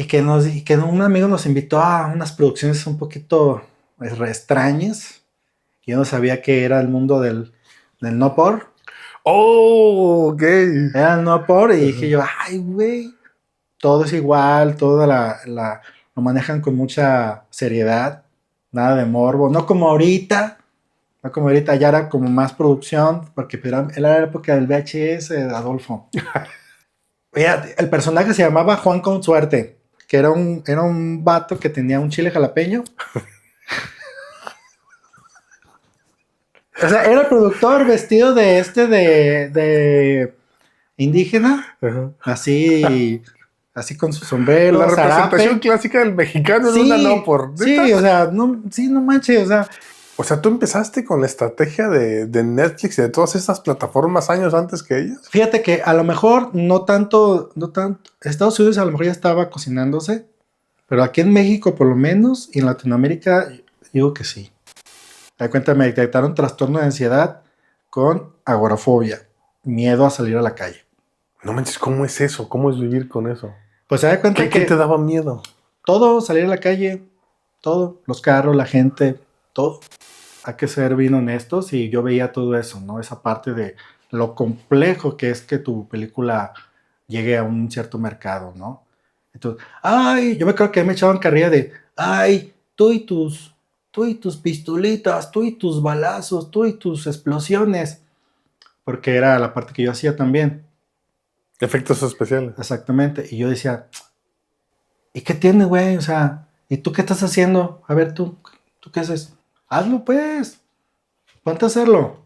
y que un amigo nos invitó a unas producciones un poquito extrañas. Yo no sabía que era el mundo del no por. Oh, ok. Era el no por, y dije yo, ay, güey, todo es igual, lo manejan con mucha seriedad, nada de morbo, no como ahorita, ya era como más producción, porque pues, era la época del VHS, Adolfo. Mira, el personaje se llamaba Juan con Suerte, que era un vato que tenía un chile jalapeño. O sea, era el productor vestido de indígena, Ajá. así con su La sombrero, representación zarape. clásica del mexicano en una no Sí, por, ¿neta? sí, o sea, no, sí, no manches, o sea, O sea, tú empezaste con la estrategia de Netflix y de todas estas plataformas años antes que ellas. fíjate que a lo mejor no tanto, Estados Unidos a lo mejor ya estaba cocinándose, pero aquí en México por lo menos y en Latinoamérica digo que sí. Da cuenta, me detectaron trastorno de ansiedad con agorafobia, miedo a salir a la calle. No manches, ¿cómo es eso? ¿Cómo es vivir con eso? Pues se da cuenta ¿Qué te que daba miedo? todo, salir a la calle, todo, los carros, la gente, todo. Hay que ser bien honestos y yo veía todo eso, ¿no? Esa parte de lo complejo que es que tu película llegue a un cierto mercado, ¿no? Entonces, ay, yo me creo que me echaban carrilla de, ay, tú y tus pistolitas, tú y tus balazos, tú y tus explosiones, porque era la parte que yo hacía también, Efectos especiales. exactamente, y yo decía, ¿y qué tiene, güey? O sea, ¿y tú qué estás haciendo? A ver, ¿tú qué haces? Hazlo, pues, ponte a hacerlo.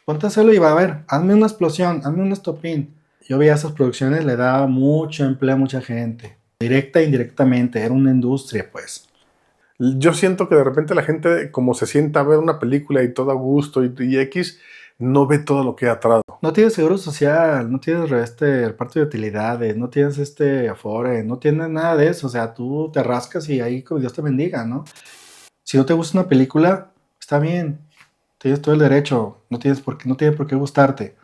Ponte a hacerlo y va a ver, hazme una explosión, hazme un estopín. Yo veía esas producciones, le daba mucho empleo a mucha gente, directa e indirectamente, era una industria, pues. Yo siento que de repente la gente, como se sienta a ver una película y todo a gusto y X, no ve todo lo que hay atrás. No tienes seguro social, no tienes el parte de utilidades, no tienes Afore, no tienes nada de eso, o sea, tú te rascas y ahí que Dios te bendiga, ¿no? Si no te gusta una película, está bien, tienes todo el derecho, no tiene por qué gustarte.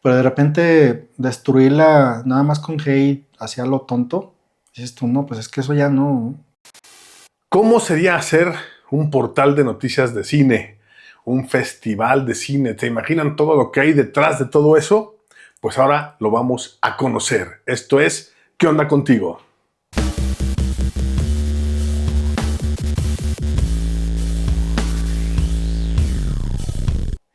Pero de repente destruirla nada más con hate hacia lo tonto, dices tú, no, pues es que eso ya no. ¿Cómo sería hacer un portal de noticias de cine? Un festival de cine. ¿Te imaginan todo lo que hay detrás de todo eso? Pues ahora lo vamos a conocer. Esto es ¿Qué onda contigo?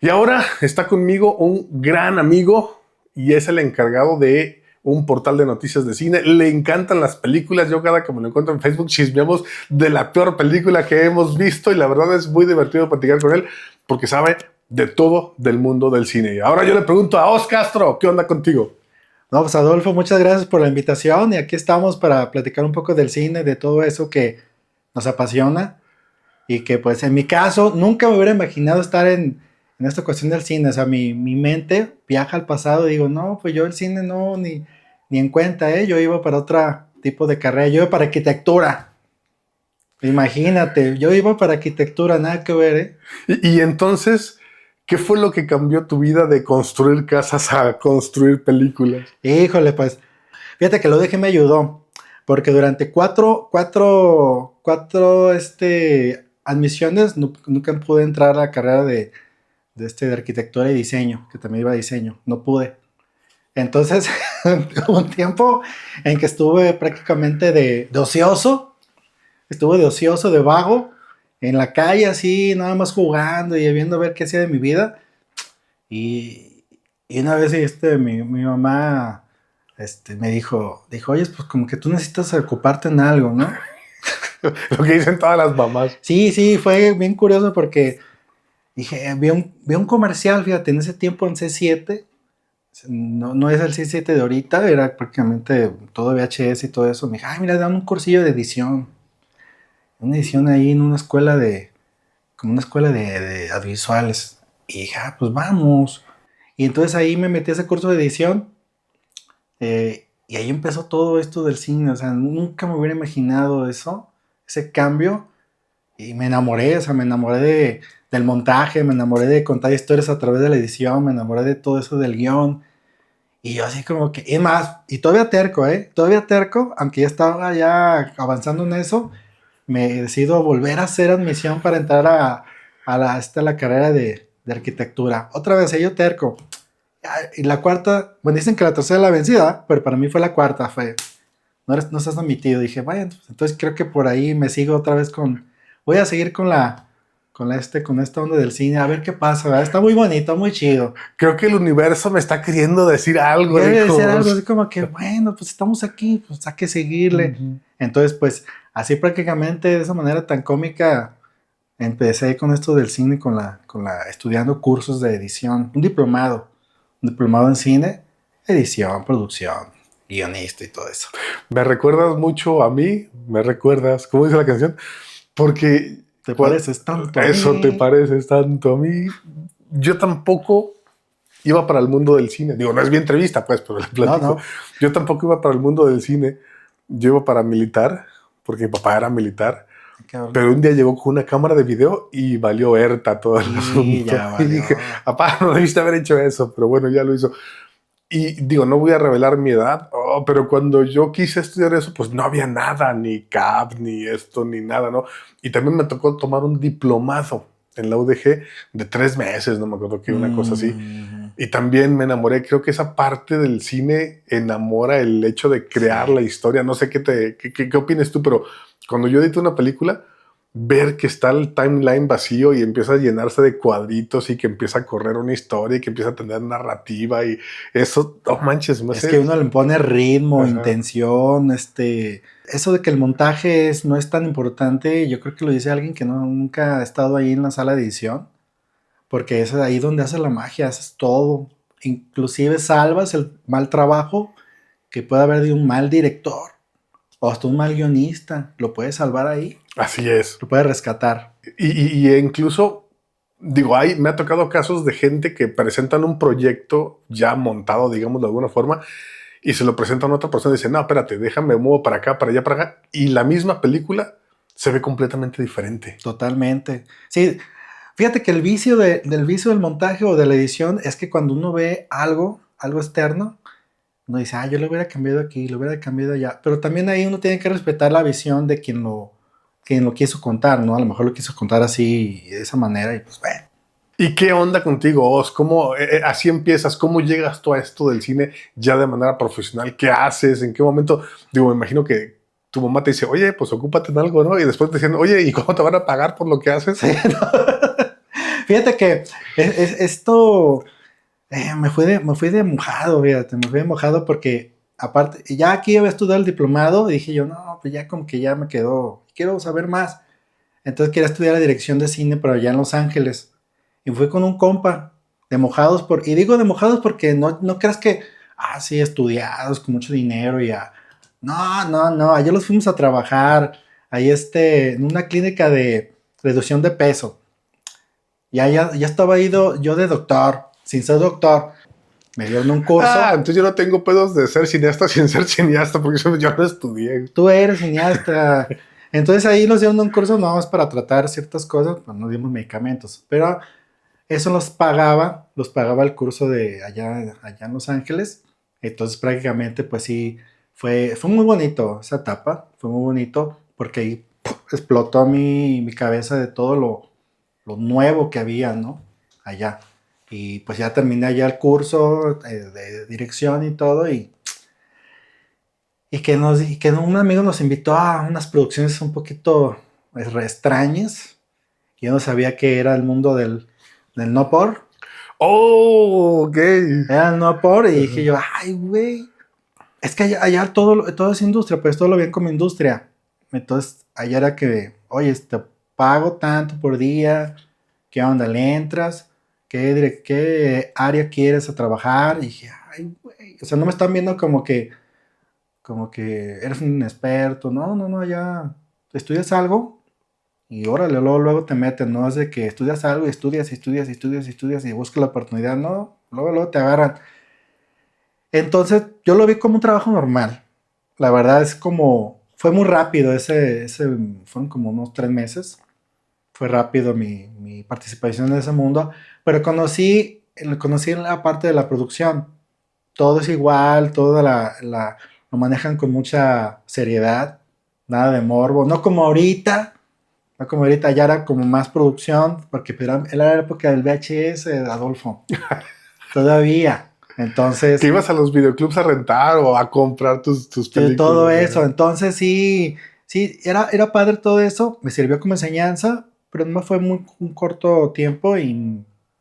Y ahora está conmigo un gran amigo y es el encargado de un portal de noticias de cine. Le encantan las películas. Yo cada que me lo encuentro en Facebook chismeamos de la peor película que hemos visto y la verdad es muy divertido platicar con él porque sabe de todo del mundo del cine. Y ahora yo le pregunto a Os Castro, ¿qué onda contigo? No, pues Adolfo, muchas gracias por la invitación y aquí estamos para platicar un poco del cine, de todo eso que nos apasiona y que pues en mi caso nunca me hubiera imaginado estar en esta cuestión del cine, o sea, mi mente viaja al pasado y digo, no, pues yo el cine no, ni en cuenta, ¿eh? Yo iba para otro tipo de carrera, yo iba para arquitectura, imagínate, yo iba para arquitectura, nada que ver, ¿eh? Y entonces, ¿qué fue lo que cambió tu vida de construir casas a construir películas? Híjole, pues, fíjate que lo dejé me ayudó, porque durante cuatro admisiones nunca pude entrar a la carrera de arquitectura y diseño, que también iba a diseño, no pude. Entonces, hubo un tiempo en que estuve prácticamente de ocioso, de vago, en la calle así, nada más jugando y viendo a ver qué hacía de mi vida. Y, y una vez mi mamá me dijo, oye, pues como que tú necesitas ocuparte en algo, ¿no? Lo que dicen todas las mamás. Sí, sí, fue bien curioso porque dije, vi un comercial, fíjate, en ese tiempo en C7, no es el C7 de ahorita, era prácticamente todo VHS y todo eso. Me dije, ay, mira, dan un cursillo de edición, una edición ahí en como una escuela de audiovisuales. Y dije, ah, pues vamos. Y entonces ahí me metí a ese curso de edición. Y ahí empezó todo esto del cine, o sea, nunca me hubiera imaginado eso, ese cambio, y me enamoré, o sea, me enamoré del montaje, me enamoré de contar historias a través de la edición, me enamoré de todo eso del guión, Y yo así como que, y más, y todavía terco, todavía terco, aunque ya estaba ya avanzando en eso, me decido volver a hacer admisión para entrar a la carrera de arquitectura. Otra vez, yo terco. Y la cuarta, bueno, dicen que la tercera es la vencida, pero para mí fue la cuarta, no estás admitido. Dije, vaya, entonces creo que por ahí me sigo otra vez voy a seguir con esta onda del cine, a ver qué pasa, ¿verdad? Está muy bonito, muy chido. Creo que el universo me está queriendo decir algo, Debe decir hijo. algo así como que, bueno, pues estamos aquí, pues hay que seguirle. Ujú. Entonces, pues, así prácticamente de esa manera tan cómica, empecé con esto del cine, estudiando cursos de edición, un diplomado en cine, edición, producción, guionista y todo eso. Me recuerdas mucho a mí, me recuerdas, ¿cómo dice la canción? Porque ¿Te pareces tanto a eso te mí? pareces tanto a mí. Yo tampoco iba para el mundo del cine. Digo, no es mi entrevista, pues, pero le No, platico. no. Yo tampoco iba para el mundo del cine. Yo iba para militar, porque mi papá era militar. Cabrón. Pero un día llegó con una cámara de video y valió Herta todo el Y asunto. ya Y valió. dije, papá, no debiste haber hecho eso, pero bueno, ya lo hizo. Y digo, no voy a revelar mi edad, pero cuando yo quise estudiar eso, pues no había nada, ni CAP, ni esto, ni nada, ¿no? Y también me tocó tomar un diplomado en la UDG de 3 meses, no me acuerdo qué, una cosa así. Mm, Y también me enamoré, creo que esa parte del cine enamora el hecho de crear sí. la historia. No sé qué opinas tú, pero cuando yo edito una película, ver que está el timeline vacío y empieza a llenarse de cuadritos y que empieza a correr una historia y que empieza a tener narrativa y eso, no manches, me Es que hace... uno le pone ritmo, Ajá. intención, eso de que el montaje no es tan importante, yo creo que lo dice alguien que nunca ha estado ahí en la sala de edición, porque es ahí donde haces la magia, haces todo, inclusive salvas el mal trabajo que puede haber de un mal director o hasta un mal guionista, lo puedes salvar ahí, Así es. lo puedes rescatar. Y incluso, digo, me ha tocado casos de gente que presentan un proyecto ya montado, digamos, de alguna forma, y se lo presentan a otra persona y dice, no, espérate, déjame, muevo para acá, para allá, para acá. Y la misma película se ve completamente diferente. Totalmente. Sí, fíjate que del vicio del montaje o de la edición es que cuando uno ve algo externo, uno dice, yo lo hubiera cambiado aquí, lo hubiera cambiado allá. Pero también ahí uno tiene que respetar la visión de quien lo quiso contar, ¿no? A lo mejor lo quiso contar así, de esa manera, y pues bueno. ¿Y qué onda contigo, Oz? ¿Cómo así empiezas? ¿Cómo llegas tú a esto del cine ya de manera profesional? ¿Qué haces? ¿En qué momento? Digo, me imagino que tu mamá te dice, oye, pues ocúpate en algo, ¿no? Y después te dicen, oye, ¿y cómo te van a pagar por lo que haces? Sí, no. Fíjate que esto me fui de mojado, fíjate, me fui de mojado porque aparte, ya aquí había estudiado el diplomado y dije yo, no, pues ya como que ya me quedó, quiero saber más. Entonces quería estudiar la dirección de cine, pero allá en Los Ángeles. Y fui con un compa de mojados, y digo de mojados porque no creas que, sí, estudiados, con mucho dinero y ya. No, no, no, allá los fuimos a trabajar, ahí en una clínica de reducción de peso. Ya estaba ido yo de doctor, sin ser doctor. Me dieron un curso. Entonces yo no tengo pedos de ser cineasta sin ser cineasta porque yo no estudié. Tú eres cineasta. Entonces ahí nos dieron un curso no más para tratar ciertas cosas, pues nos dimos medicamentos. Pero eso los pagaba el curso de allá en Los Ángeles. Entonces prácticamente pues sí, fue muy bonito esa etapa, fue muy bonito porque ahí explotó mi cabeza de todo lo nuevo que había, ¿no? Allá. Y pues ya terminé allá el curso de dirección y todo y que un amigo nos invitó a unas producciones un poquito extrañas. Yo no sabía que era el mundo del no por. Oh, ok. Era el no por y dije Ajá. yo, ay, güey. Es que allá todo es industria, pues todo lo ven como industria. Entonces, allá era que, oye, te pago tanto por día, ¿qué onda? ¿Le entras? ¿Qué área quieres a trabajar? Y dije, ay, güey. O sea, no me están viendo como que eres un experto. No, no, no, ya estudias algo y órale, luego te meten, ¿no? Es de que estudias algo y estudias y estudias y estudias y estudias y buscas la oportunidad, no, luego te agarran. Entonces, yo lo vi como un trabajo normal. La verdad fue muy rápido, fueron como unos 3 meses. Fue rápido mi participación en ese mundo, pero conocí la parte de la producción. todo es igual, lo manejan con mucha seriedad, nada de morbo, no como ahorita, ya era como más producción, porque era la época del VHS, Adolfo, todavía. Que Entonces, ibas a los videoclubs a rentar o a comprar tus de películas. todo eso, entonces sí, era padre todo eso, me sirvió como enseñanza, pero no fue un corto tiempo y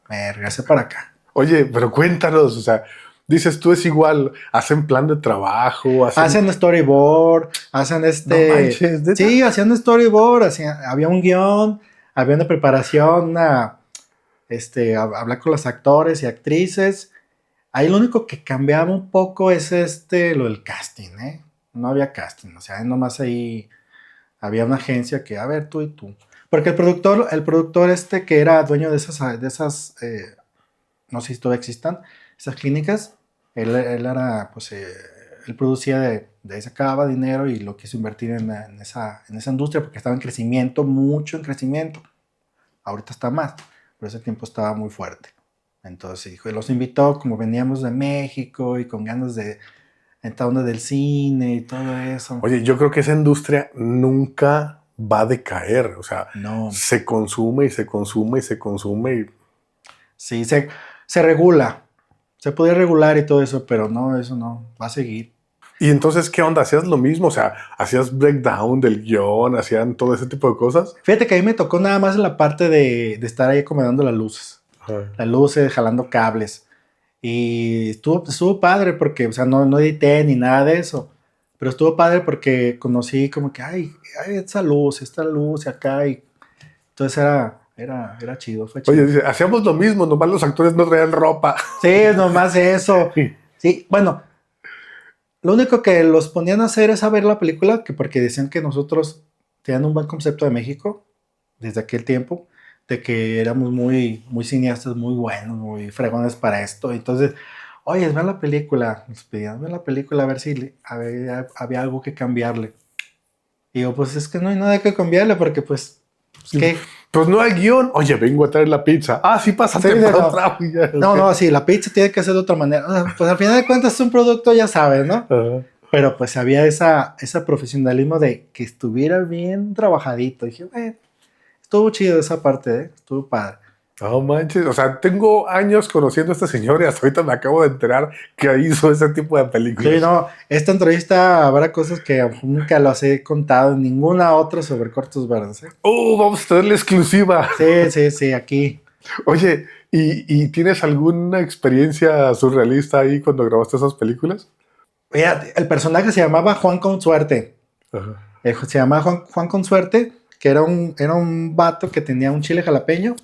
me regresé para acá. Oye, pero cuéntanos, o sea, dices tú es igual, hacen plan de trabajo, Hacen storyboard, hacen No manches, ¿neta? sí, hacían storyboard, había un guión, había una preparación, hablar con los actores y actrices. Ahí lo único que cambiaba un poco es lo del casting, ¿eh? No había casting, o sea, nomás ahí había una agencia que, a ver, tú y tú. Porque el productor que era dueño de esas no sé si todavía existan, esas clínicas, él era, pues, él producía de ahí sacaba dinero y lo quiso invertir en esa industria porque estaba en crecimiento, mucho en crecimiento. Ahorita está más, pero ese tiempo estaba muy fuerte. Entonces dijo, y los invitó, como veníamos de México y con ganas de entrar onda del cine y todo eso. Oye, yo creo que esa industria nunca va a decaer, o sea, No, se consume y se consume y se consume y... sí, se regula. Se podía regular y todo eso, pero no, eso no, va a seguir. Y entonces, ¿qué onda? ¿Hacías lo mismo? O sea, ¿hacías breakdown del guión? ¿Hacían todo ese tipo de cosas? Fíjate que a mí me tocó nada más en la parte de estar ahí acomodando las luces. Ajá. Las luces, jalando cables. Y estuvo padre porque, o sea, no edité ni nada de eso. Pero estuvo padre porque conocí como que, ay, esta luz y acá. Y entonces era chido, fue chido. Oye, dice, hacíamos lo mismo, nomás los actores no traían ropa. Sí, nomás eso. Sí, bueno, lo único que los ponían a hacer es a ver la película, porque decían que nosotros tenían un buen concepto de México desde aquel tiempo, de que éramos muy, muy cineastas, muy buenos, muy fregones para esto. Entonces, oye, ven la película, nos pedían ver la película a ver si había algo que cambiarle. Y yo, pues es que no hay nada que cambiarle, porque pues, ¿qué? Pues no hay guión. Oye, vengo a traer la pizza. Ah, sí, pásate Sí, para no. otra. Ya, No, sí, la pizza tiene que ser de otra manera. O sea, pues al final de cuentas es un producto, ya sabes, ¿no? Ajá. Pero pues había ese profesionalismo de que estuviera bien trabajadito. Dije, bueno, estuvo chido esa parte, ¿eh? Estuvo padre. No manches, o sea, tengo años conociendo a este señor y hasta ahorita me acabo de enterar que hizo ese tipo de películas. Sí, no, esta entrevista habrá cosas que nunca los he contado en ninguna otra sobre Cortos Verdes, ¿eh? Vamos a tener la exclusiva. Sí, aquí. Oye, ¿y tienes alguna experiencia surrealista ahí cuando grabaste esas películas? Mira, el personaje se llamaba Juan con Suerte. Ajá. Se llamaba Juan con Suerte, que era un vato que tenía un chile jalapeño.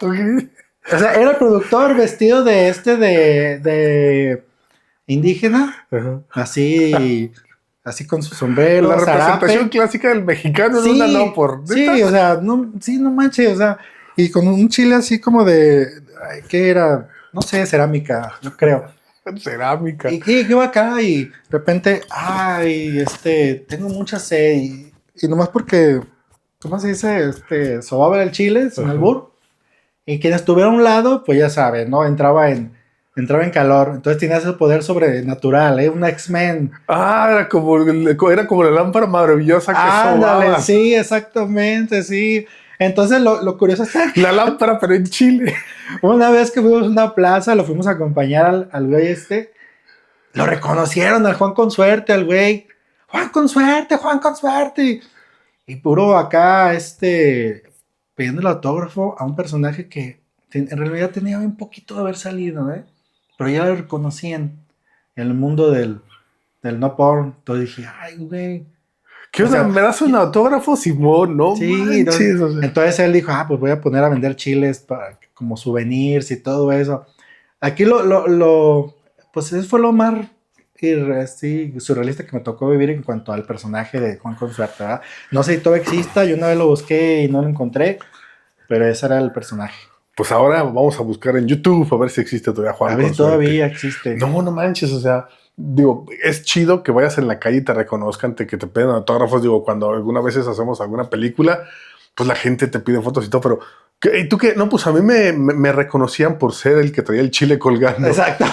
Okay. O sea, era el productor vestido de indígena, Ajá. así con su sombrero, La representación zarape. clásica del mexicano en una no por sí, ¿neta? o sea, no manches, o sea, y con un chile así como ay, ¿qué era? No sé, cerámica, yo creo. Cerámica. Y que iba acá y de repente, ay, tengo mucha sed y nomás porque, ¿cómo se dice? Sobaba el chile sin Ajá. albur. Y quien estuviera a un lado, pues ya sabe, ¿no? Entraba en calor. Entonces tenía ese poder sobrenatural, ¿eh? Un X-Men. Era como la lámpara maravillosa que Ándale, sobaba. sí, exactamente, sí. Entonces lo curioso está que La lámpara, pero en Chile. una vez que fuimos a una plaza, lo fuimos a acompañar al güey lo reconocieron al Juan con Suerte, al güey. Juan con Suerte, Juan con Suerte. Y puro acá, pidiendo el autógrafo a un personaje que en realidad tenía un poquito de haber salido, ¿eh? Pero ya lo reconocían en el mundo del no porn. Entonces dije, ay, güey. ¿Qué onda? ¿Me das un autógrafo, Simón? No Sí, manches. O sea. entonces él dijo, pues voy a poner a vender chiles como souvenirs y todo eso. Aquí pues eso fue lo más surrealista que me tocó vivir en cuanto al personaje de Juan Consuerte, ¿verdad? No sé si todo exista, yo una vez lo busqué y no lo encontré, pero ese era el personaje. Pues ahora vamos a buscar en YouTube a ver si existe todavía Juan A ver si Consuerte. todavía existe. No manches, o sea, digo, es chido que vayas en la calle y te reconozcan, que te piden autógrafos. Digo, cuando algunas veces hacemos alguna película, pues la gente te pide fotos y todo, pero ¿Y tú qué? No, pues a mí me reconocían por ser el que traía el chile colgando. Exacto.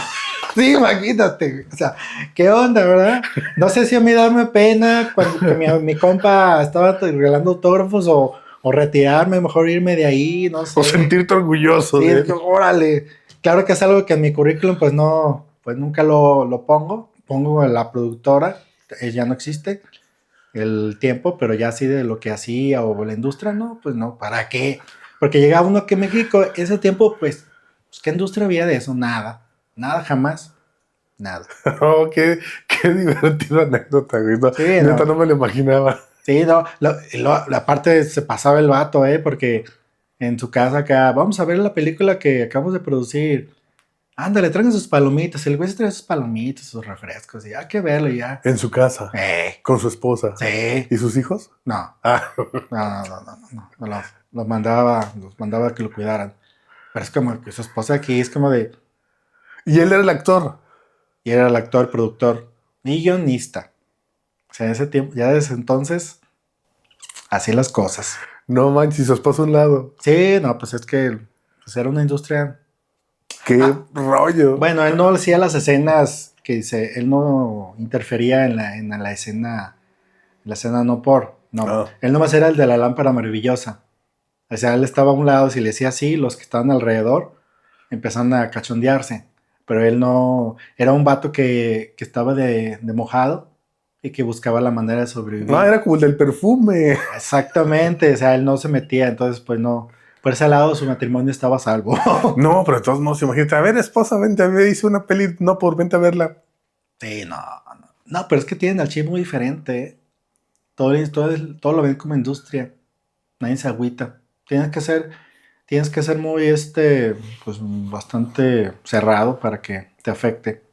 Sí, imagínate. O sea, ¿qué onda, verdad? No sé si a mí darme pena cuando que mi compa estaba regalando autógrafos o retirarme, mejor irme de ahí, no O sé. sentirte orgulloso Sí, de es él. que, órale. Claro que es algo que en mi currículum pues no, pues nunca lo pongo. Pongo en la productora, ya no existe el tiempo, pero ya así de lo que hacía o la industria, no, pues no, ¿para qué? Porque llegaba uno que en México, ese tiempo, pues ¿qué industria había de eso? Nada, nada, jamás, nada. Oh, qué divertida anécdota, güey. No, Sí, neta, no, no me lo imaginaba. sí, no, aparte se pasaba el vato, porque en su casa acá, vamos a ver la película que acabamos de producir. Ándale, traigan sus palomitas. El güey se trae sus palomitas, sus refrescos. Y hay que verlo y ya. En su casa, con su esposa. Sí. ¿Y sus hijos? No, Ah, no, los mandaba a que lo cuidaran. Pero es como que su esposa aquí es como de. y él era el actor. Y era el actor, productor y guionista. O sea, en ese tiempo, ya desde entonces, así las cosas. No manches, y su esposa a un lado. Sí, no, pues es que pues era una industria. Qué Ah, rollo. bueno, él no hacía las escenas que dice, él no interfería en la escena no por, no. Ah. Él nomás era el de la lámpara maravillosa. O sea, él estaba a un lado, si le decía así, los que estaban alrededor empezaron a cachondearse. Pero él no, era un vato que estaba de mojado y que buscaba la manera de No, sobrevivir. era como el del perfume. Exactamente, o sea, él no se metía, entonces pues no, por ese lado su matrimonio estaba a salvo. No, pero de todos modos, imagínate, a ver, esposa, vente a ver, hice una peli, no por, vente a verla. Sí, no, no. No, pero es que tienen al chip muy diferente, ¿eh? Todo lo ven como industria. Nadie se agüita. Tienes que ser muy, pues bastante cerrado para que te afecte.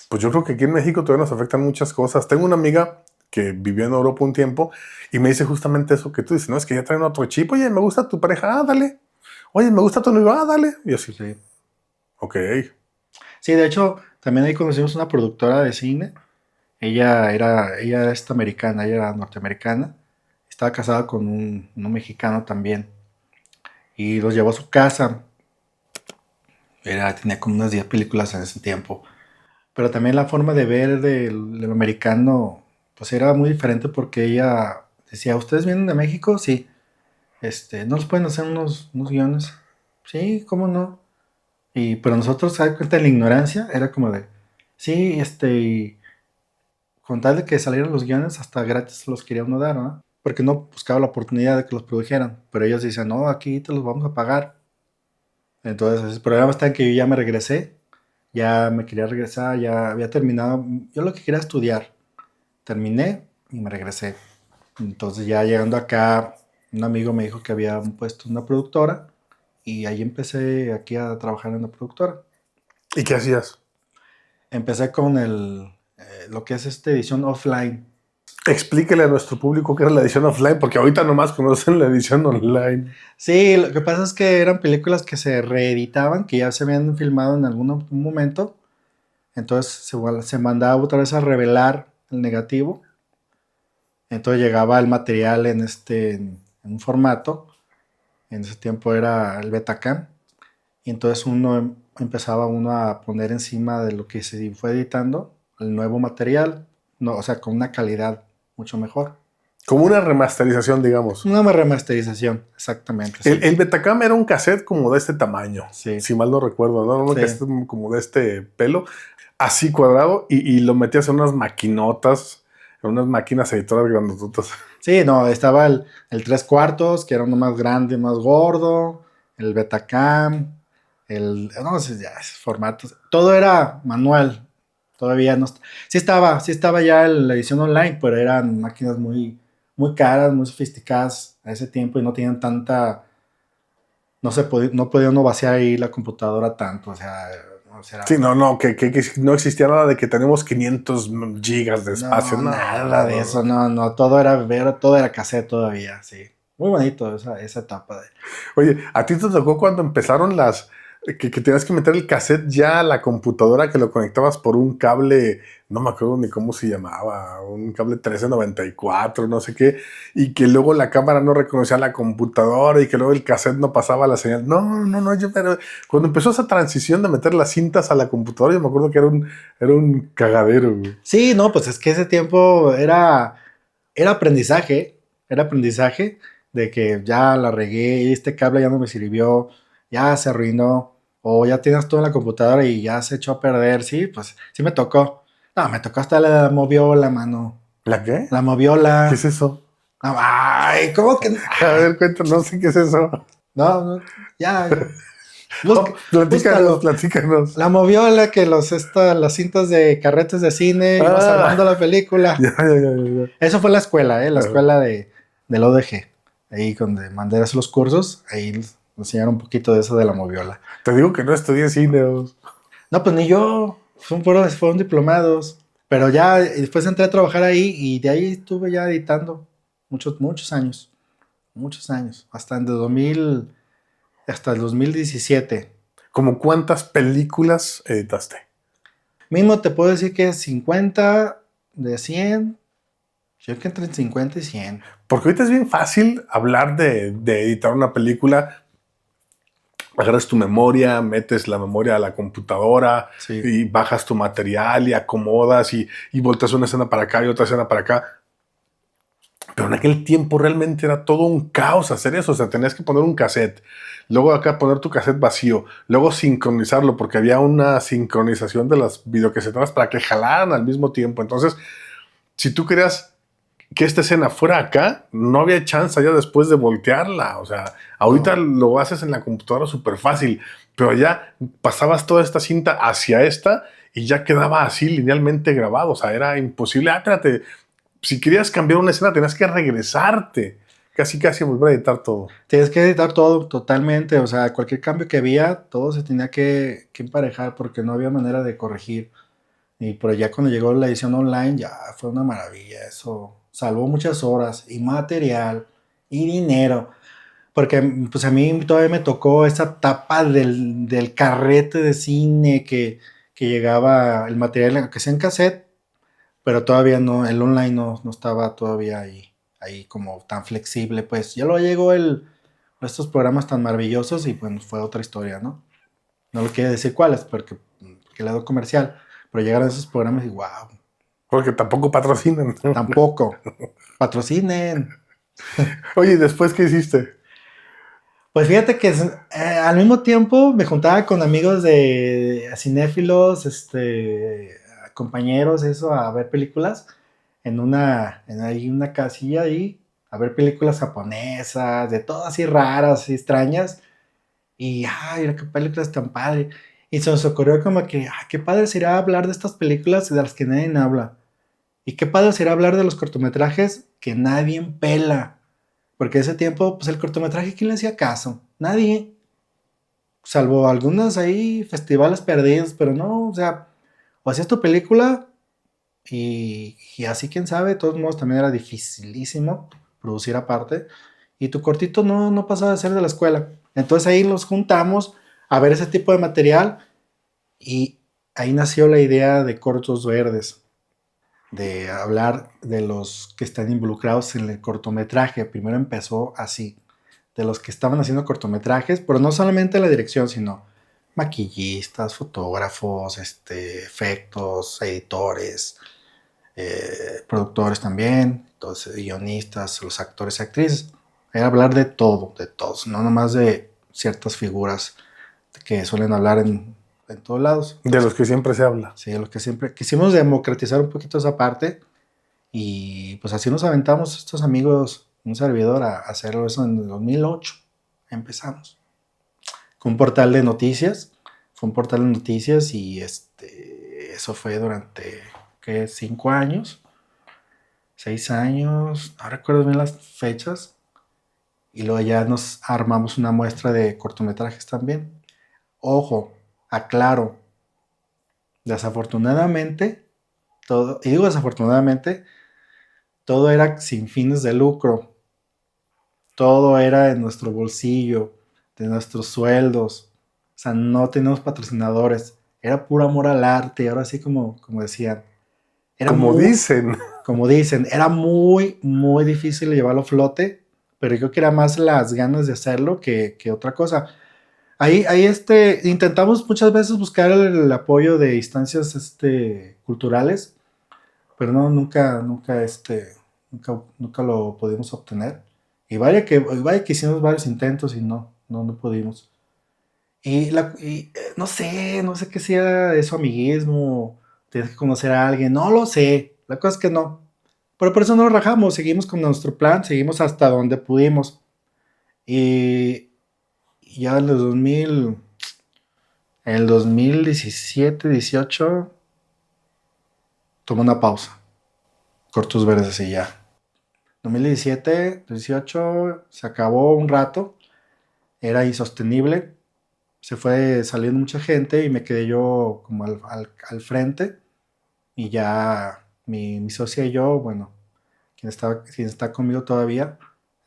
Pues yo creo que aquí en México todavía nos afectan muchas cosas. Tengo una amiga que vivió en Europa un tiempo y me dice justamente eso que tú dices, no, es que ya traen otro chip. Oye, me gusta tu pareja, dale. Oye, me gusta tu novio, dale. Y así, Sí. ok. Sí, de hecho, también ahí conocimos una productora de cine. Ella es americana, ella era norteamericana. Estaba casada con un mexicano también. Y los llevó a su casa. Tenía como unas 10 películas en ese tiempo. Pero también la forma de ver del americano, pues era muy diferente porque ella decía, ¿ustedes vienen de México? Sí. ¿No les pueden hacer unos guiones? Sí, ¿cómo no? Pero nosotros, ¿sabes cuenta de la ignorancia? Era como de, sí, y con tal de que salieran los guiones, hasta gratis los quería uno dar, ¿no? Porque no buscaba la oportunidad de que los produjeran. Pero ellos dicen, no, aquí te los vamos a pagar. Entonces, el problema está en que yo ya me regresé, ya me quería regresar, ya había terminado. Yo lo que quería estudiar, terminé y me regresé. Entonces, ya llegando acá, un amigo me dijo que había puesto una productora y ahí empecé aquí a trabajar en la productora. ¿Y qué hacías? Empecé con lo que es esta edición offline. Explíquele a nuestro público qué era la edición offline, porque ahorita nomás conocen la edición online. Sí, lo que pasa es que eran películas que se reeditaban, que ya se habían filmado en algún momento. Entonces se mandaba otra vez a revelar el negativo. Entonces llegaba el material en un formato. En ese tiempo era el Betacam. Y entonces empezaba a poner encima de lo que se fue editando el nuevo material. No, o sea, con una calidad mucho mejor. Como una remasterización, digamos. Una remasterización, exactamente. Sí. El Betacam era un cassette como de este tamaño, Sí. si mal no recuerdo, ¿no? Un Sí. cassette como de este pelo, así cuadrado, y lo metías en unas maquinotas, en unas máquinas editoras grandototas. Sí, no, estaba el 3/4, que era uno más grande, más gordo, el Betacam, no sé, ya, esos formatos. Todo era manual, todavía no. Sí estaba ya la edición online, pero eran máquinas muy, muy caras, muy sofisticadas a ese tiempo y no tenían tanta. No podía uno vaciar ahí la computadora tanto, o sea. Sí, que no existía nada de que tenemos 500 gigas de espacio. No, nada de eso, no, todo era cassette todavía, sí. Muy bonito esa etapa de. Oye, ¿a ti te tocó cuando empezaron que tenías que meter el cassette ya a la computadora, que lo conectabas por un cable, no me acuerdo ni cómo se llamaba, un cable 1394, no sé qué, y que luego la cámara no reconocía la computadora y que luego el cassette no pasaba la señal. No, pero cuando empezó esa transición de meter las cintas a la computadora, yo me acuerdo que era un cagadero, güey. Sí, no, pues es que ese tiempo era aprendizaje de que ya la regué, y este cable ya no me sirvió, ya se arruinó, o ya tienes todo en la computadora y ya se echó a perder, sí, pues sí me tocó. No, me tocó hasta la moviola, mano. ¿La qué? La ¿Qué es moviola. eso? No, ay, ¿cómo que? A Ay, ver, cuenta, no sé qué es eso. no, ya, Oh, platícanos, búscalo. platícanos. La moviola que las cintas de carretes de cine, ibas Ah, armando la película. ya. Eso fue la escuela, la Ah, escuela del ODG. Ahí donde mandé a hacer los cursos, ahí nos enseñaron un poquito de eso de la moviola. te digo que no estudié cine. No, pues ni yo, fueron diplomados. Pero ya después entré a trabajar ahí y de ahí estuve ya editando muchos años. Muchos años. Hasta el 2017. ¿Cómo cuántas películas editaste? Mismo te puedo decir que 50 de 100. Yo creo que entre 50 y 100. Porque ahorita es bien fácil hablar de editar una película. Agarras tu memoria, metes la memoria a la computadora Sí. y bajas tu material y acomodas y volteas una escena para acá y otra escena para acá. Pero en aquel tiempo realmente era todo un caos hacer eso. O sea, tenías que poner un cassette, luego acá poner tu cassette vacío, luego sincronizarlo, porque había una sincronización de las videocaseteras para que jalaran al mismo tiempo. Entonces, si tú querías que esta escena fuera acá, no había chance ya después de voltearla. O sea, ahorita No. lo haces en la computadora súper fácil, pero ya pasabas toda esta cinta hacia esta y ya quedaba así linealmente grabado. O sea, era imposible. Espérate, si querías cambiar una escena, tenías que regresarte. Casi volver a editar todo. Tienes que editar todo totalmente, o sea, cualquier cambio que había, todo se tenía que emparejar porque no había manera de corregir. Y pero ya cuando llegó la edición online, ya fue una maravilla. Eso salvó muchas horas y material y dinero. Porque pues a mí todavía me tocó esa etapa del carrete de cine que llegaba el material, que sea en cassette, pero todavía no, el online no estaba todavía ahí como tan flexible. Pues ya luego llegó estos programas tan maravillosos y bueno, fue otra historia, ¿no? No lo quiero decir cuáles, porque el lado comercial, pero llegaron esos programas y wow, Porque tampoco patrocinan. tampoco, patrocinen. Oye, ¿y después qué hiciste? Pues fíjate que al mismo tiempo me juntaba con amigos de cinéfilos, compañeros, eso, a ver películas ahí una casilla ahí, a ver películas japonesas, de todas así raras y extrañas. Y, ay, mira qué películas tan padre. Y se nos ocurrió como que, qué padre sería hablar de estas películas de las que nadie habla. Y qué padre sería hablar de los cortometrajes que nadie pela. Porque ese tiempo, pues el cortometraje, ¿quién le hacía caso? Nadie. Salvo algunos ahí, festivales perdidos, pero no, o sea, o hacías tu película y así, quién sabe, de todos modos también era dificilísimo producir aparte. Y tu cortito no pasaba de ser de la escuela. Entonces ahí los juntamos a ver ese tipo de material y ahí nació la idea de Cortos Verdes, de hablar de los que están involucrados en el cortometraje. Primero empezó así, de los que estaban haciendo cortometrajes, pero no solamente la dirección, sino maquillistas, fotógrafos, efectos, editores, productores también, entonces, guionistas, los actores y actrices. Era hablar de todo, de todos, no nomás de ciertas figuras que suelen hablar en todos lados. De Entonces, los que siempre se habla. sí, lo que siempre quisimos democratizar un poquito esa parte y pues así nos aventamos estos amigos, un servidor, a hacerlo eso en el 2008. Empezamos. Con un portal de noticias, fue un portal de noticias y eso fue durante, ¿qué? 5 años, 6 años, no recuerdo bien las fechas. Y luego ya nos armamos una muestra de cortometrajes también. Ojo, aclaro, desafortunadamente, todo, y digo desafortunadamente, todo era sin fines de lucro. Todo era en nuestro bolsillo, de nuestros sueldos. sea, no teníamos patrocinadores. Era puro amor al arte. Y ahora sí, como decían, era Como muy, dicen. como dicen, era muy, muy difícil llevarlo a flote, pero yo creo que era más las ganas de hacerlo que otra cosa. Ahí intentamos muchas veces buscar el apoyo de instancias culturales, pero no, nunca lo pudimos obtener. Y vaya que hicimos varios intentos y no pudimos. No sé qué sea eso, amiguismo, tienes que conocer a alguien, no lo sé, la cosa es que no. Pero por eso no nos rajamos, seguimos con nuestro plan, seguimos hasta donde pudimos. Y ya en el 2017, 18, tomé una pausa, cortos verdes y ya. 2017, 18, se acabó un rato, era insostenible, se fue saliendo mucha gente y me quedé yo como al frente y ya mi socia y yo, bueno, quien está conmigo todavía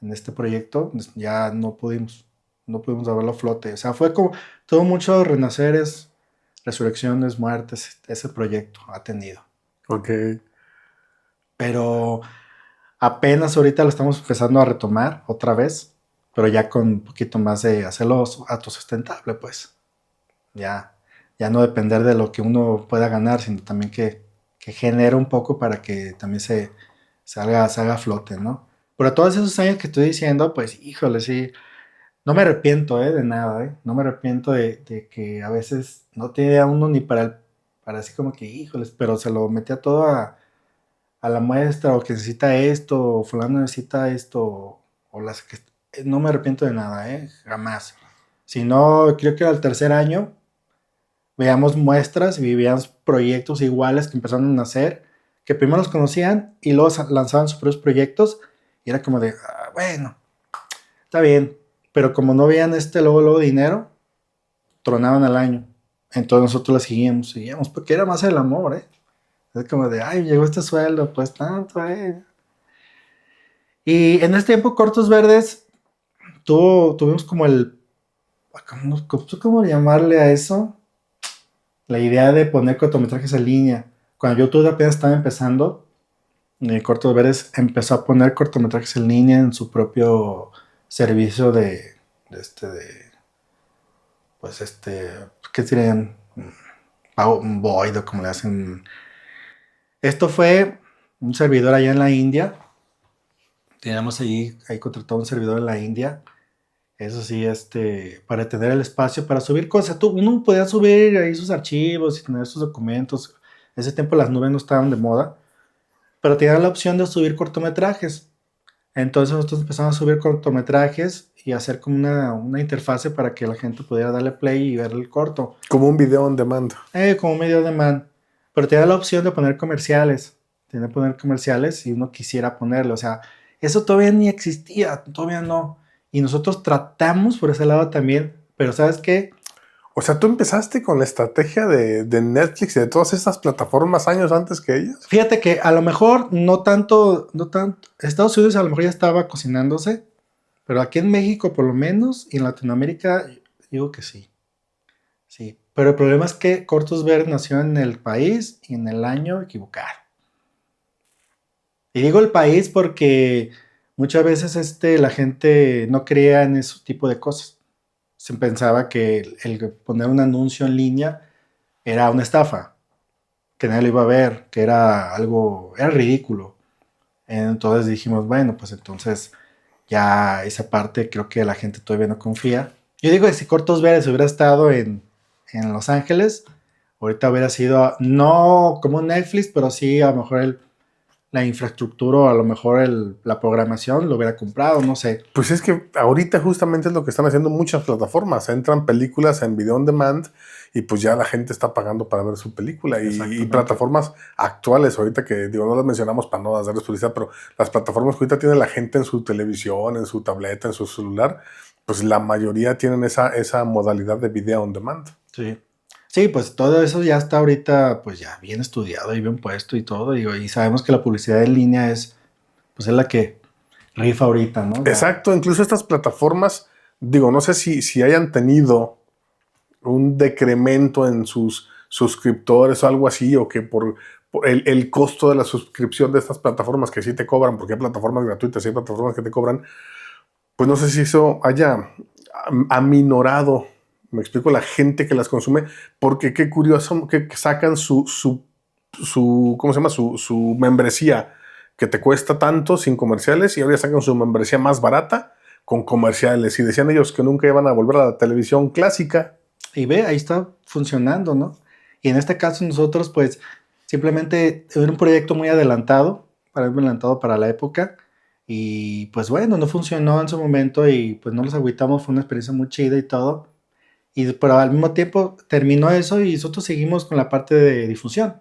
en este proyecto, ya no pudimos llevarlo a flote. O sea, fue como todo mucho renaceres, resurrecciones, muertes, ese proyecto ha tenido. Ok. Pero apenas ahorita lo estamos empezando a retomar otra vez, pero ya con un poquito más de hacerlo autosustentable, pues. Ya, ya no depender de lo que uno pueda ganar, sino también que genere un poco para que también se haga a flote, ¿no? Pero todos esos años que estoy diciendo, pues, híjole, sí, no me arrepiento, de nada, no me arrepiento de que a veces no tenía uno ni para así como que, híjoles, pero se lo metía todo a la muestra, o que necesita esto, o fulano necesita esto, o las que... No me arrepiento de nada, jamás. Si no, creo que al tercer año veíamos muestras y veíamos proyectos iguales que empezaron a nacer, que primero los conocían y luego lanzaban sus propios proyectos y era como de, bueno, está bien, pero como no veían luego dinero, tronaban al año. Entonces nosotros la seguíamos, porque era más el amor, ¿eh? Es como de, ay, llegó este sueldo, pues tanto, ¿eh? Y en este tiempo, Cortos Verdes, tuvimos como ¿cómo llamarle a eso? La idea de poner cortometrajes en línea. Cuando YouTube apenas estaba empezando, Cortos Verdes empezó a poner cortometrajes en línea en su propio servicio pues ¿qué dirían? Void o como le hacen. Esto fue un servidor allá en la India. Teníamos ahí contratado un servidor en la India. Eso sí, para tener el espacio para subir cosas. Uno podía subir ahí sus archivos y tener sus documentos. En ese tiempo las nubes no estaban de moda, pero tenía la opción de subir cortometrajes. Entonces nosotros empezamos a subir cortometrajes y hacer como una interfase para que la gente pudiera darle play y ver el corto. Como un video on demand. Como medio de man. Pero tenía la opción de poner comerciales. Tenía que poner comerciales si uno quisiera ponerlo. O sea, eso todavía ni existía, todavía no. Y nosotros tratamos por ese lado también, pero ¿sabes qué? O sea, tú empezaste con la estrategia de Netflix y de todas estas plataformas años antes que ellas. Fíjate que a lo mejor no tanto, Estados Unidos a lo mejor ya estaba cocinándose, pero aquí en México por lo menos y en Latinoamérica digo que sí. Sí, pero el problema es que Cortos Verdes nació en el país y en el año equivocado. Y digo el país porque muchas veces la gente no creía en ese tipo de cosas. Se pensaba que el poner un anuncio en línea era una estafa, que nadie lo iba a ver, que era ridículo. Entonces dijimos, bueno, pues entonces ya esa parte creo que la gente todavía no confía. Yo digo que si Cortos Verdes hubiera estado en Los Ángeles, ahorita hubiera sido, no como Netflix, pero sí a lo mejor la infraestructura o a lo mejor la programación lo hubiera comprado, no sé. Pues es que ahorita justamente es lo que están haciendo muchas plataformas. Entran películas en video on demand y pues ya la gente está pagando para ver su película. Y plataformas actuales, ahorita que digo, no las mencionamos para no darles publicidad, pero las plataformas que ahorita tiene la gente en su televisión, en su tableta, en su celular, pues la mayoría tienen esa modalidad de video on demand. Sí. Sí, pues todo eso ya está ahorita pues ya bien estudiado y bien puesto y todo. Y sabemos que la publicidad en línea es la que rifa ahorita, ¿no? Exacto, incluso estas plataformas, digo, no sé si hayan tenido un decremento en sus suscriptores o algo así, o que por el costo de la suscripción de estas plataformas que sí te cobran, porque hay plataformas gratuitas y hay plataformas que te cobran, pues no sé si eso haya aminorado, me explico, la gente que las consume, porque qué curioso que sacan su ¿cómo se llama? Su membresía que te cuesta tanto sin comerciales y ahora sacan su membresía más barata con comerciales. Y decían ellos que nunca iban a volver a la televisión clásica. Y ve, ahí está funcionando, ¿no? Y en este caso nosotros, pues, simplemente era un proyecto muy adelantado para la época. Y pues bueno, no funcionó en su momento y pues no los agüitamos, fue una experiencia muy chida y todo. Pero al mismo tiempo terminó eso y nosotros seguimos con la parte de difusión.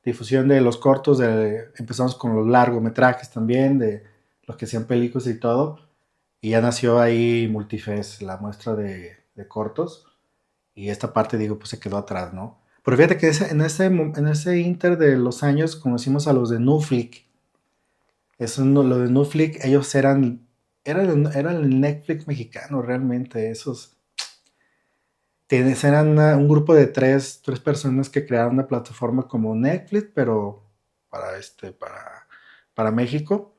Difusión de los cortos, empezamos con los largometrajes también, de los que hacían películas y todo. Y ya nació ahí Multifest, la muestra de cortos. Y esta parte, digo, pues se quedó atrás, ¿no? Pero fíjate que en ese inter de los años conocimos a los de Nuflix. Lo de Nuflix, ellos eran el Netflix mexicano realmente, esos. Eran un grupo de tres personas que crearon una plataforma como Netflix, pero para México.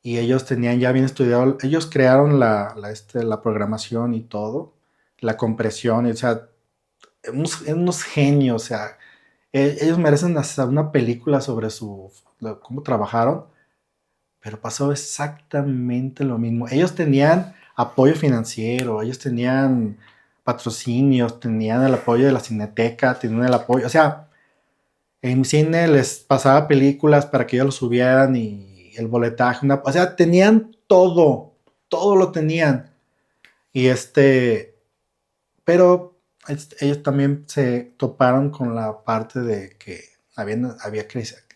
Y ellos tenían ya bien estudiado, ellos crearon la programación y todo, la compresión, o sea, unos genios, o sea, ellos merecen hasta una película sobre cómo trabajaron, pero pasó exactamente lo mismo. Ellos tenían apoyo financiero, ellos tenían patrocinios, tenían el apoyo de la Cineteca, tenían el apoyo, o sea, en cine les pasaba películas para que ellos lo subieran y el boletaje, o sea, tenían todo lo tenían. Y pero ellos también se toparon con la parte de que había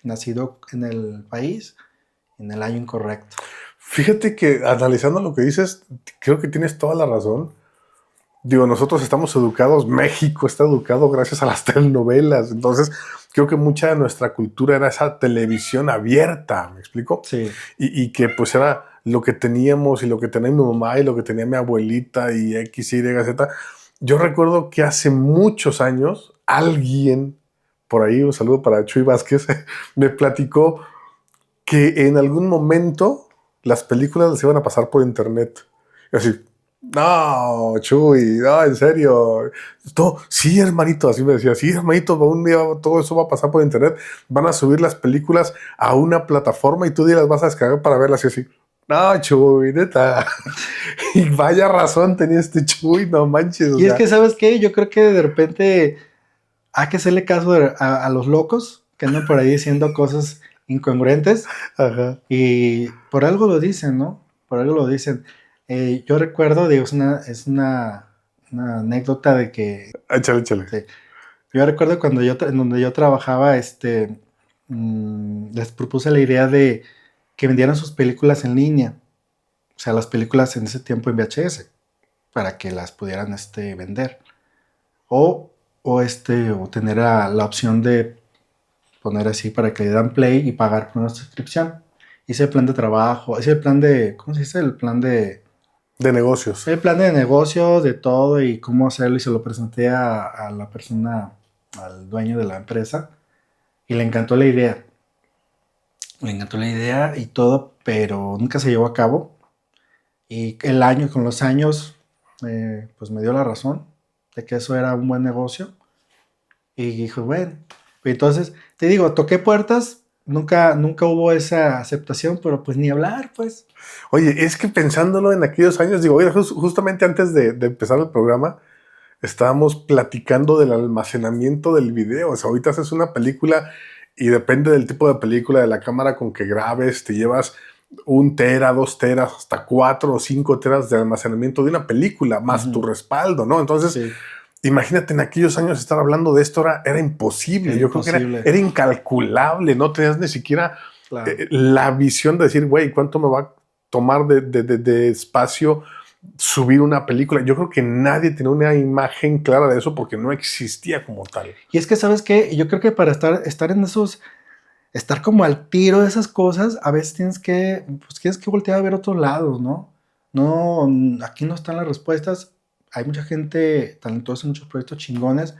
nacido en el país en el año incorrecto. Fíjate que analizando lo que dices, creo que tienes toda la razón. Digo, nosotros estamos educados, México está educado gracias a las telenovelas, entonces creo que mucha de nuestra cultura era esa televisión abierta, ¿me explico? Sí. Y que pues era lo que teníamos y lo que tenía mi mamá y lo que tenía mi abuelita y X, Y, Z. Yo recuerdo que hace muchos años alguien, por ahí un saludo para Chuy Vázquez, me platicó que en algún momento las películas las iban a pasar por internet. Y así, no, Chuy, no, en serio. No, sí, hermanito, así me decía, sí, hermanito, un día todo eso va a pasar por internet. Van a subir las películas a una plataforma y tú las vas a descargar para verlas y así. No, Chuy, neta. Y vaya razón tenía este Chuy, no manches. Y es que, ¿sabes qué? Yo creo que de repente hay que hacerle caso a los locos que andan por ahí diciendo cosas incongruentes. Ajá. Y por algo lo dicen, ¿no? Por algo lo dicen. Yo recuerdo, digo, es una anécdota de que... Échale, échale. Sí, yo recuerdo cuando en donde yo trabajaba, les propuse la idea de que vendieran sus películas en línea. O sea, las películas en ese tiempo en VHS, para que las pudieran vender. O tener la opción de poner así para que le dan play y pagar por una suscripción. Hice el plan de trabajo, hice el plan de, ¿cómo se dice? El plan de negocios. El plan de negocios, de todo y cómo hacerlo y se lo presenté a la persona, al dueño de la empresa y le encantó la idea. Le encantó la idea y todo, pero nunca se llevó a cabo. Y con los años, pues me dio la razón de que eso era un buen negocio. Y dijo, bueno, entonces, te digo, toqué puertas, nunca hubo esa aceptación, pero pues ni hablar, pues. Oye, es que pensándolo en aquellos años, digo, oye, justamente antes de empezar el programa, estábamos platicando del almacenamiento del video. O sea, ahorita haces una película y depende del tipo de película, de la cámara con que grabes, te llevas 1 tera, 2 teras, hasta 4 o 5 teras de almacenamiento de una película, más tu respaldo, ¿no? Entonces, sí. Imagínate en aquellos años estar hablando de esto era imposible. Yo creo que era incalculable, no tenías ni siquiera la visión de decir, güey, ¿cuánto me va a tomar de espacio subir una película? Yo creo que nadie tenía una imagen clara de eso porque no existía como tal. Y es que, ¿sabes qué? Yo creo que para estar en esos, estar como al tiro de esas cosas, a veces tienes que voltear a ver otros lados, ¿no? No, aquí no están las respuestas. hay mucha gente talentosa, muchos proyectos chingones,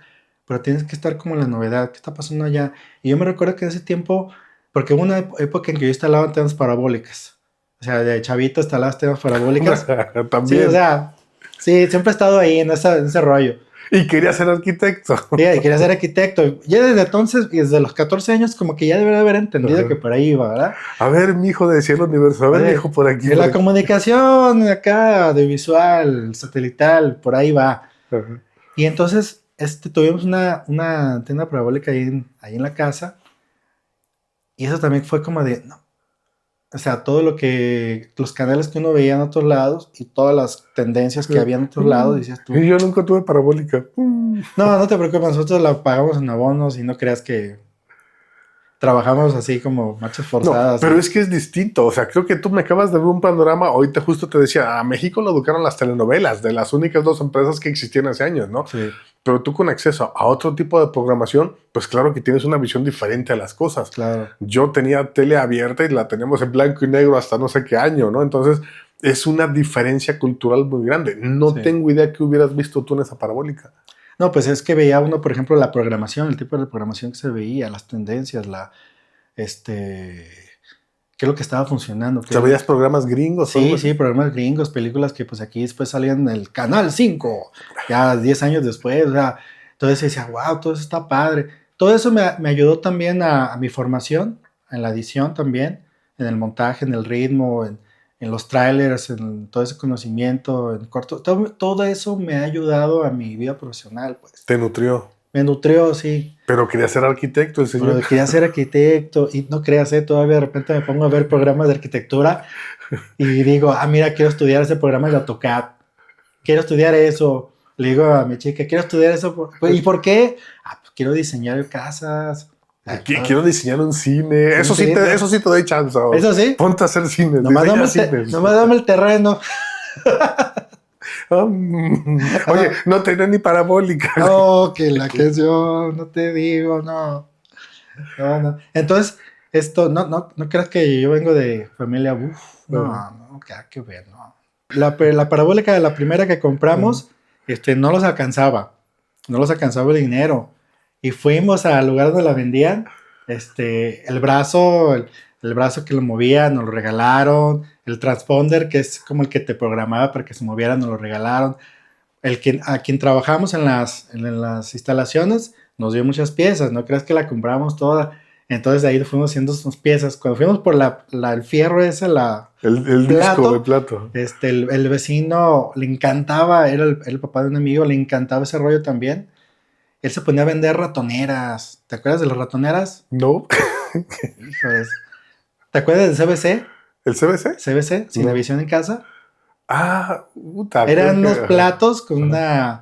pero tienes que estar como en la novedad, ¿qué está pasando allá? Y yo me recuerdo que en ese tiempo, porque hubo una época en que yo instalaba antenas parabólicas, o sea, de chavito instalaba antenas parabólicas, sí, También. o sea, sí, siempre he estado ahí en ese rollo. Y quería ser arquitecto. Sí, y quería ser arquitecto. Ya desde entonces, y desde los 14 años, como que ya debería haber entendido que por ahí iba, ¿verdad? A ver, mi hijo, decía el universo. A ver, mi hijo, por aquí. De la comunicación acá, audiovisual, satelital, por ahí va. Ajá. Y entonces tuvimos una antena parabólica ahí en la casa. Y eso también fue como de, no. O sea, los canales que uno veía en otros lados y todas las tendencias que había en otros lados, decías tú. Y yo nunca tuve parabólica. No te preocupes, nosotros la pagamos en abonos y no creas que trabajamos así como machos No, forzadas. pero es que es distinto. O sea, creo que tú me acabas de ver un panorama. Ahorita justo te decía, a México lo educaron las telenovelas, de las únicas 2 empresas que existían hace años, ¿no? Sí, Pero tú con acceso a otro tipo de programación, pues claro que tienes una visión diferente a las cosas. claro. Yo tenía tele abierta y la teníamos en blanco y negro hasta no sé qué año, ¿no? Entonces es una diferencia cultural muy grande. No Sí. tengo idea qué hubieras visto tú en esa parabólica. No, pues es que veía uno, por ejemplo, la programación, el tipo de programación que se veía, las tendencias, qué es lo que estaba funcionando. O sea, veías programas gringos. Sí, sí, programas gringos, películas que pues aquí después salían en el Canal 5, ya 10 años después, o sea, entonces decía, wow, todo eso está padre. Todo eso me ayudó también a mi formación, en la edición también, en el montaje, en el ritmo, en los trailers, en todo ese conocimiento, en corto, todo eso me ha ayudado a mi vida profesional, pues. Te nutrió. Me nutrió, sí. Pero quería ser arquitecto el señor. Pero quería ser arquitecto y no creas, todavía de repente me pongo a ver programas de arquitectura y digo, mira, quiero estudiar ese programa de AutoCAD, quiero estudiar eso. Le digo a mi chica, quiero estudiar eso. ¿Y por qué? Pues quiero diseñar casas. Quiero diseñar un cine. Eso sí te doy chance. Eso sí. Ponte a hacer cine. Nomás dame el terreno. Oye, no tenía ni parabólica. No, que la que yo no te digo, no. Entonces, no creas que yo vengo de familia, no, que ver, no. La parabólica de la primera que compramos, no los alcanzaba el dinero. Y fuimos al lugar donde la vendían, el brazo que lo movía, nos lo regalaron, el transponder, que es como el que te programaba para que se moviera, nos lo regalaron. A quien trabajamos en las instalaciones, nos dio muchas piezas, no creas que la compramos toda. Entonces de ahí fuimos haciendo sus piezas. Cuando fuimos por el fierro ese, el disco de plato. El vecino le encantaba, era el papá de un amigo, le encantaba ese rollo también. Él se ponía a vender ratoneras. ¿Te acuerdas de las ratoneras? No. Híjoles. ¿Te acuerdas del CBC? ¿El CBC? CBC, Cinevisión en casa. Puta. Eran unos platos con eran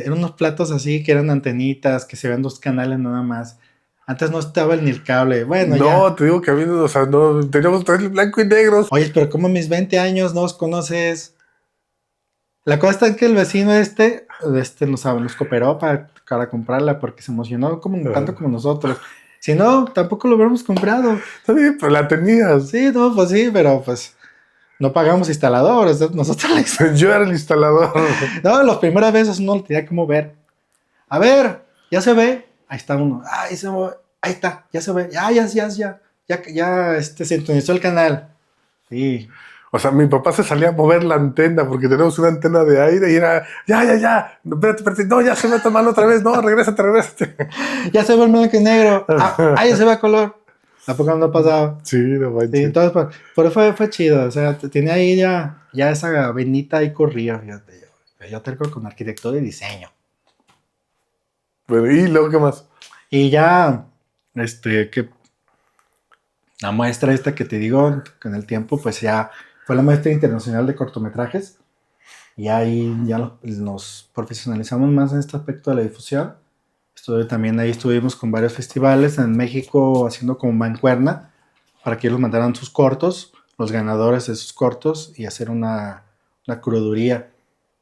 unos platos así que eran antenitas, que se ven 2 canales nada más. Antes no estaba ni el cable. Bueno, no, ya. Te digo que a mí, o sea, no, teníamos tres blanco y negros. Oye, pero como a mis 20 años no os conoces. La cosa está en que el vecino nos cooperó para comprarla porque se emocionó tanto como nosotros. Si no, tampoco lo hubiéramos comprado. Está bien, pero la tenías. Sí, no, pues sí, pero pues no pagamos instaladores. Nosotros la instalamos. Yo era el instalador. No, las primeras veces uno lo tenía que mover. A ver, ya se ve. Ahí está uno. Ahí está, ya se ve. Ya, se sintonizó el canal. Sí. O sea, mi papá se salía a mover la antena porque tenemos una antena de aire y era, ya, no, espérate, no, ya se ve mal otra vez, no, regrésate. Ya se ve el blanco y negro. Ya se ve a color. ¿A poco no pasaba? Sí, no manches. Sí, entonces, pero fue chido, o sea, tenía ahí ya esa venita ahí corría, fíjate. Yo terco con arquitectura y diseño. Bueno, ¿y luego qué más? Y ya, que la maestra esta que te digo, con el tiempo, pues ya fue la maestra internacional de cortometrajes. Y ahí ya nos profesionalizamos más en este aspecto de la difusión. También ahí estuvimos con varios festivales en México haciendo como mancuerna para que ellos mandaran sus cortos, los ganadores de sus cortos y hacer una curaduría.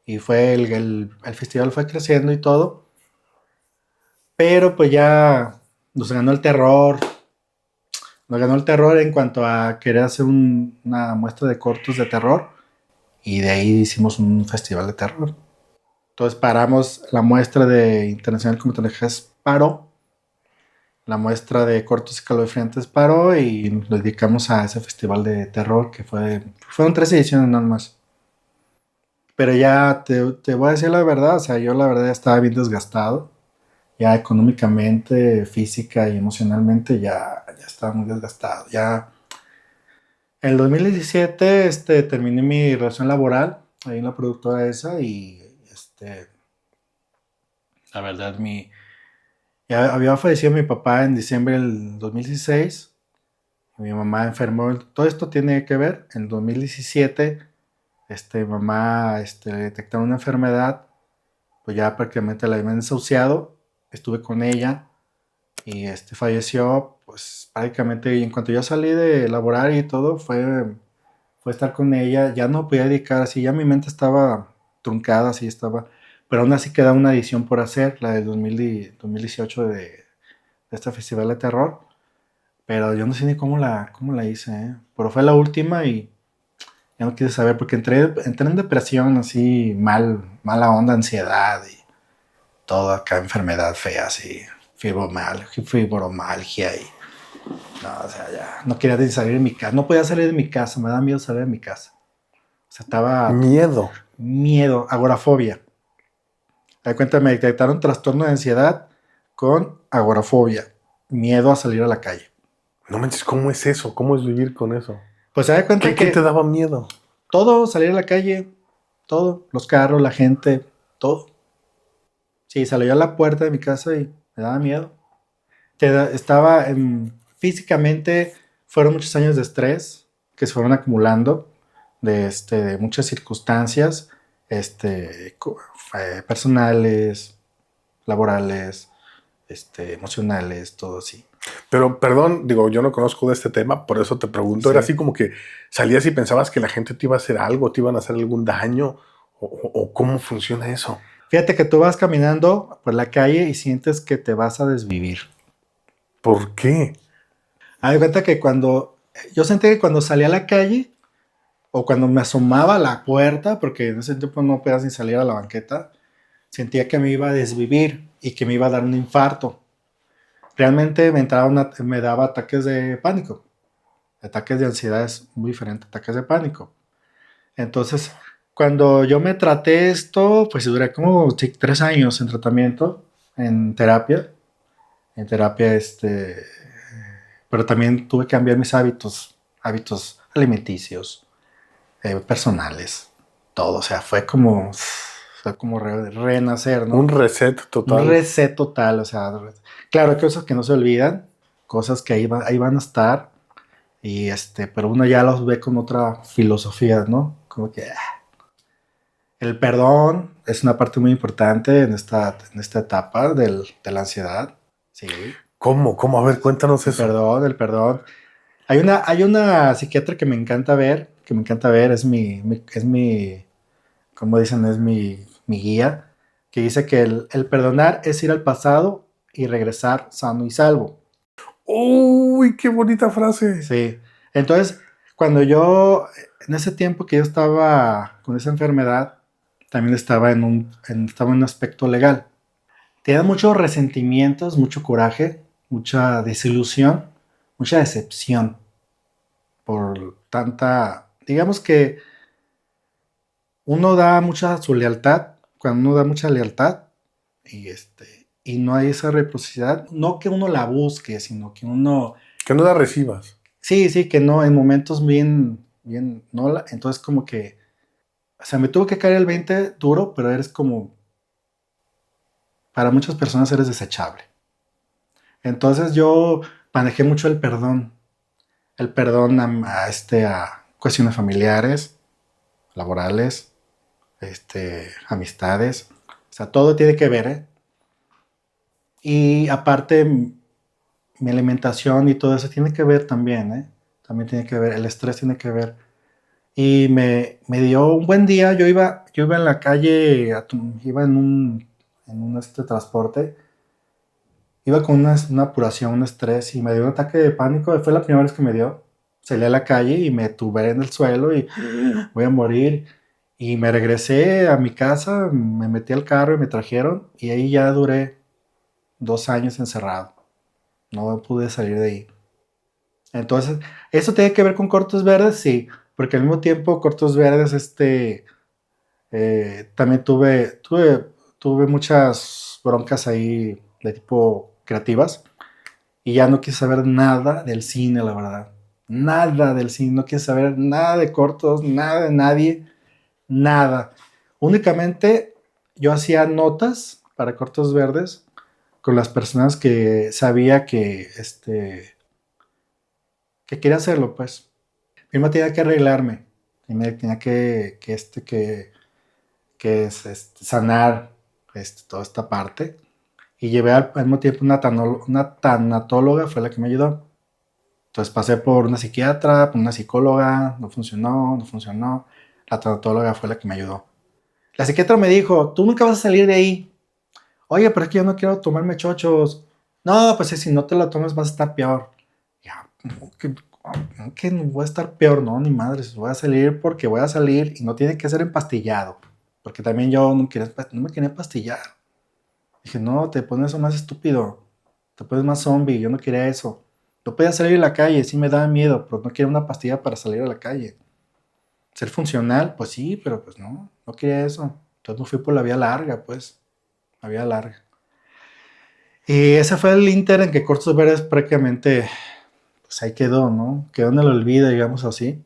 Y fue el festival fue creciendo y todo. Pero pues ya nos ganó el terror. Nos ganó el terror en cuanto a querer hacer una muestra de cortos de terror. Y de ahí hicimos un festival de terror. Entonces paramos, la muestra de Internacional de Cortometrajes paró, la muestra de cortos y calofriantes paró y nos dedicamos a ese festival de terror que fueron 3 ediciones nada más. Pero ya te voy a decir la verdad, o sea, yo la verdad ya estaba bien desgastado, ya económicamente, física y emocionalmente ya estaba muy desgastado. Ya en el 2017 terminé mi relación laboral ahí en la productora esa y la verdad ya había fallecido mi papá en diciembre del 2016, mi mamá enfermó, todo esto tiene que ver, en 2017 mi mamá le detectaron una enfermedad, pues ya prácticamente la habían desahuciado, estuve con ella y falleció, pues prácticamente y en cuanto yo salí de laborar y todo, fue estar con ella, ya no podía dedicar así, ya mi mente estaba truncada, así estaba, pero aún así queda una edición por hacer, la del 2018 de este festival de terror, pero yo no sé ni cómo la hice, ¿eh? Pero fue la última y ya no quise saber, porque entré en depresión, así, mala onda, ansiedad y toda acá enfermedad fea, así, fibromialgia y no, o sea, ya no quería ni salir de mi casa, no podía salir de mi casa, me da miedo salir de mi casa. O sea, estaba Miedo. miedo, agorafobia. De cuenta, me detectaron trastorno de ansiedad con agorafobia, miedo a salir a la calle. No manches, ¿cómo es eso? ¿Cómo es vivir con eso? Pues se da cuenta ¿Qué que te daba miedo? todo, salir a la calle, todo, los carros, la gente, todo. Sí, salí a la puerta de mi casa y me daba miedo. Físicamente, fueron muchos años de estrés que se fueron acumulando de muchas circunstancias personales, laborales, emocionales, todo así. Pero perdón, digo, yo no conozco de este tema, por eso te pregunto. Sí. Era así como que salías y pensabas que la gente te iba a hacer algo, te iban a hacer algún daño, o cómo funciona eso. Fíjate que tú vas caminando por la calle y sientes que te vas a desvivir. ¿Por qué? Haz de cuenta que yo sentí que cuando salía a la calle o cuando me asomaba a la puerta, porque en ese tiempo no podías ni salir a la banqueta, sentía que me iba a desvivir y que me iba a dar un infarto. Realmente me daba ataques de pánico. Ataques de ansiedad es muy diferente a ataques de pánico. Entonces, cuando yo me traté esto, pues duré como 3 años en tratamiento, en terapia. En terapia, pero también tuve que cambiar mis hábitos alimenticios, personales, todo. O sea, fue como renacer, Un ¿no? reset Un total. reset total, o sea, claro, hay cosas que no se olvidan, cosas que ahí van a estar, pero uno ya los ve con otra filosofía, ¿no? Como que el perdón es una parte muy importante en esta etapa de la ansiedad, sí. ¿Cómo? ¿Cómo? A ver, cuéntanos El eso. perdón, el perdón. Hay una psiquiatra que me encanta ver, como dicen, es mi guía, que dice que el perdonar es ir al pasado y regresar sano y salvo. ¡Uy, qué bonita frase! Sí. Entonces, en ese tiempo que yo estaba con esa enfermedad, también estaba en un aspecto legal. Tenía muchos resentimientos, mucho coraje, mucha desilusión, mucha decepción por digamos que uno da mucha su lealtad, cuando uno da mucha lealtad y no hay esa reciprocidad, no que uno la busque, sino que uno, Que no la recibas. sí, sí, que no, en momentos bien, bien, entonces como que, o sea, me tuvo que caer el 20 duro, pero para muchas personas eres desechable. Entonces yo manejé mucho el perdón a cuestiones familiares, laborales, amistades, o sea, todo tiene que ver, ¿eh? Y aparte, mi alimentación y todo eso tiene que ver también, ¿eh? También tiene que ver, el estrés tiene que ver. Y me dio un buen día, yo iba en la calle, iba en un transporte, iba con una apuración, un estrés y me dio un ataque de pánico, fue la primera vez que me dio. Salí a la calle y me tumbé en el suelo y voy a morir. Y me regresé a mi casa, me metí al carro y me trajeron y ahí ya duré 2 años encerrado. No pude salir de ahí. Entonces, ¿eso tiene que ver con Cortos Verdes? Sí, porque al mismo tiempo Cortos Verdes, también tuve muchas broncas ahí de tipo creativas y ya no quise saber nada del cine, la verdad. Nada del cine, no quise saber nada de cortos, nada de nadie, nada. Únicamente yo hacía notas para Cortos Verdes con las personas que sabía que quería hacerlo, pues. Primero tenía que arreglarme, primero tenía sanar toda esta parte. Y llevé al mismo tiempo una tanatóloga, fue la que me ayudó. Entonces pasé por una psiquiatra, por una psicóloga, no funcionó, no funcionó. La tanatóloga fue la que me ayudó. La psiquiatra me dijo, tú nunca vas a salir de ahí. Oye, pero es que yo no quiero tomarme chochos. No, pues si no te lo tomas vas a estar peor. Ya, que no voy a estar peor, no, ni madres. Voy a salir porque voy a salir y no tiene que ser empastillado. Porque también yo no me quería empastillar. Dije, no, te pones eso más estúpido. Te pones más zombie. Yo no quería eso. Yo podía salir a la calle, sí me daba miedo, pero no quería una pastilla para salir a la calle. Ser funcional, pues sí, pero pues no quería eso. Entonces me fui por la vía larga, pues. La vía larga. Y ese fue el inter en que Cortos Verdes prácticamente, pues ahí quedó, ¿no? Quedó en el olvido, digamos así.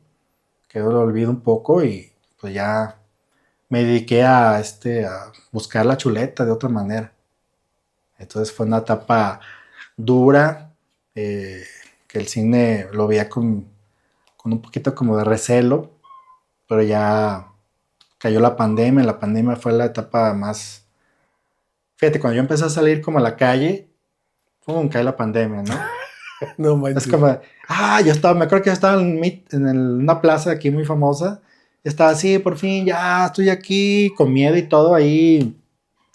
Quedó en el olvido un poco y pues ya me dediqué a buscar la chuleta de otra manera. Entonces fue una etapa dura, que el cine lo veía con un poquito como de recelo, pero ya cayó la pandemia fue la etapa más... Fíjate, cuando yo empecé a salir como a la calle, ¡pum! Cae la pandemia, ¿no? No Es manches. como, me acuerdo que yo estaba una plaza aquí muy famosa, estaba así, por fin, ya estoy aquí, con miedo y todo, ahí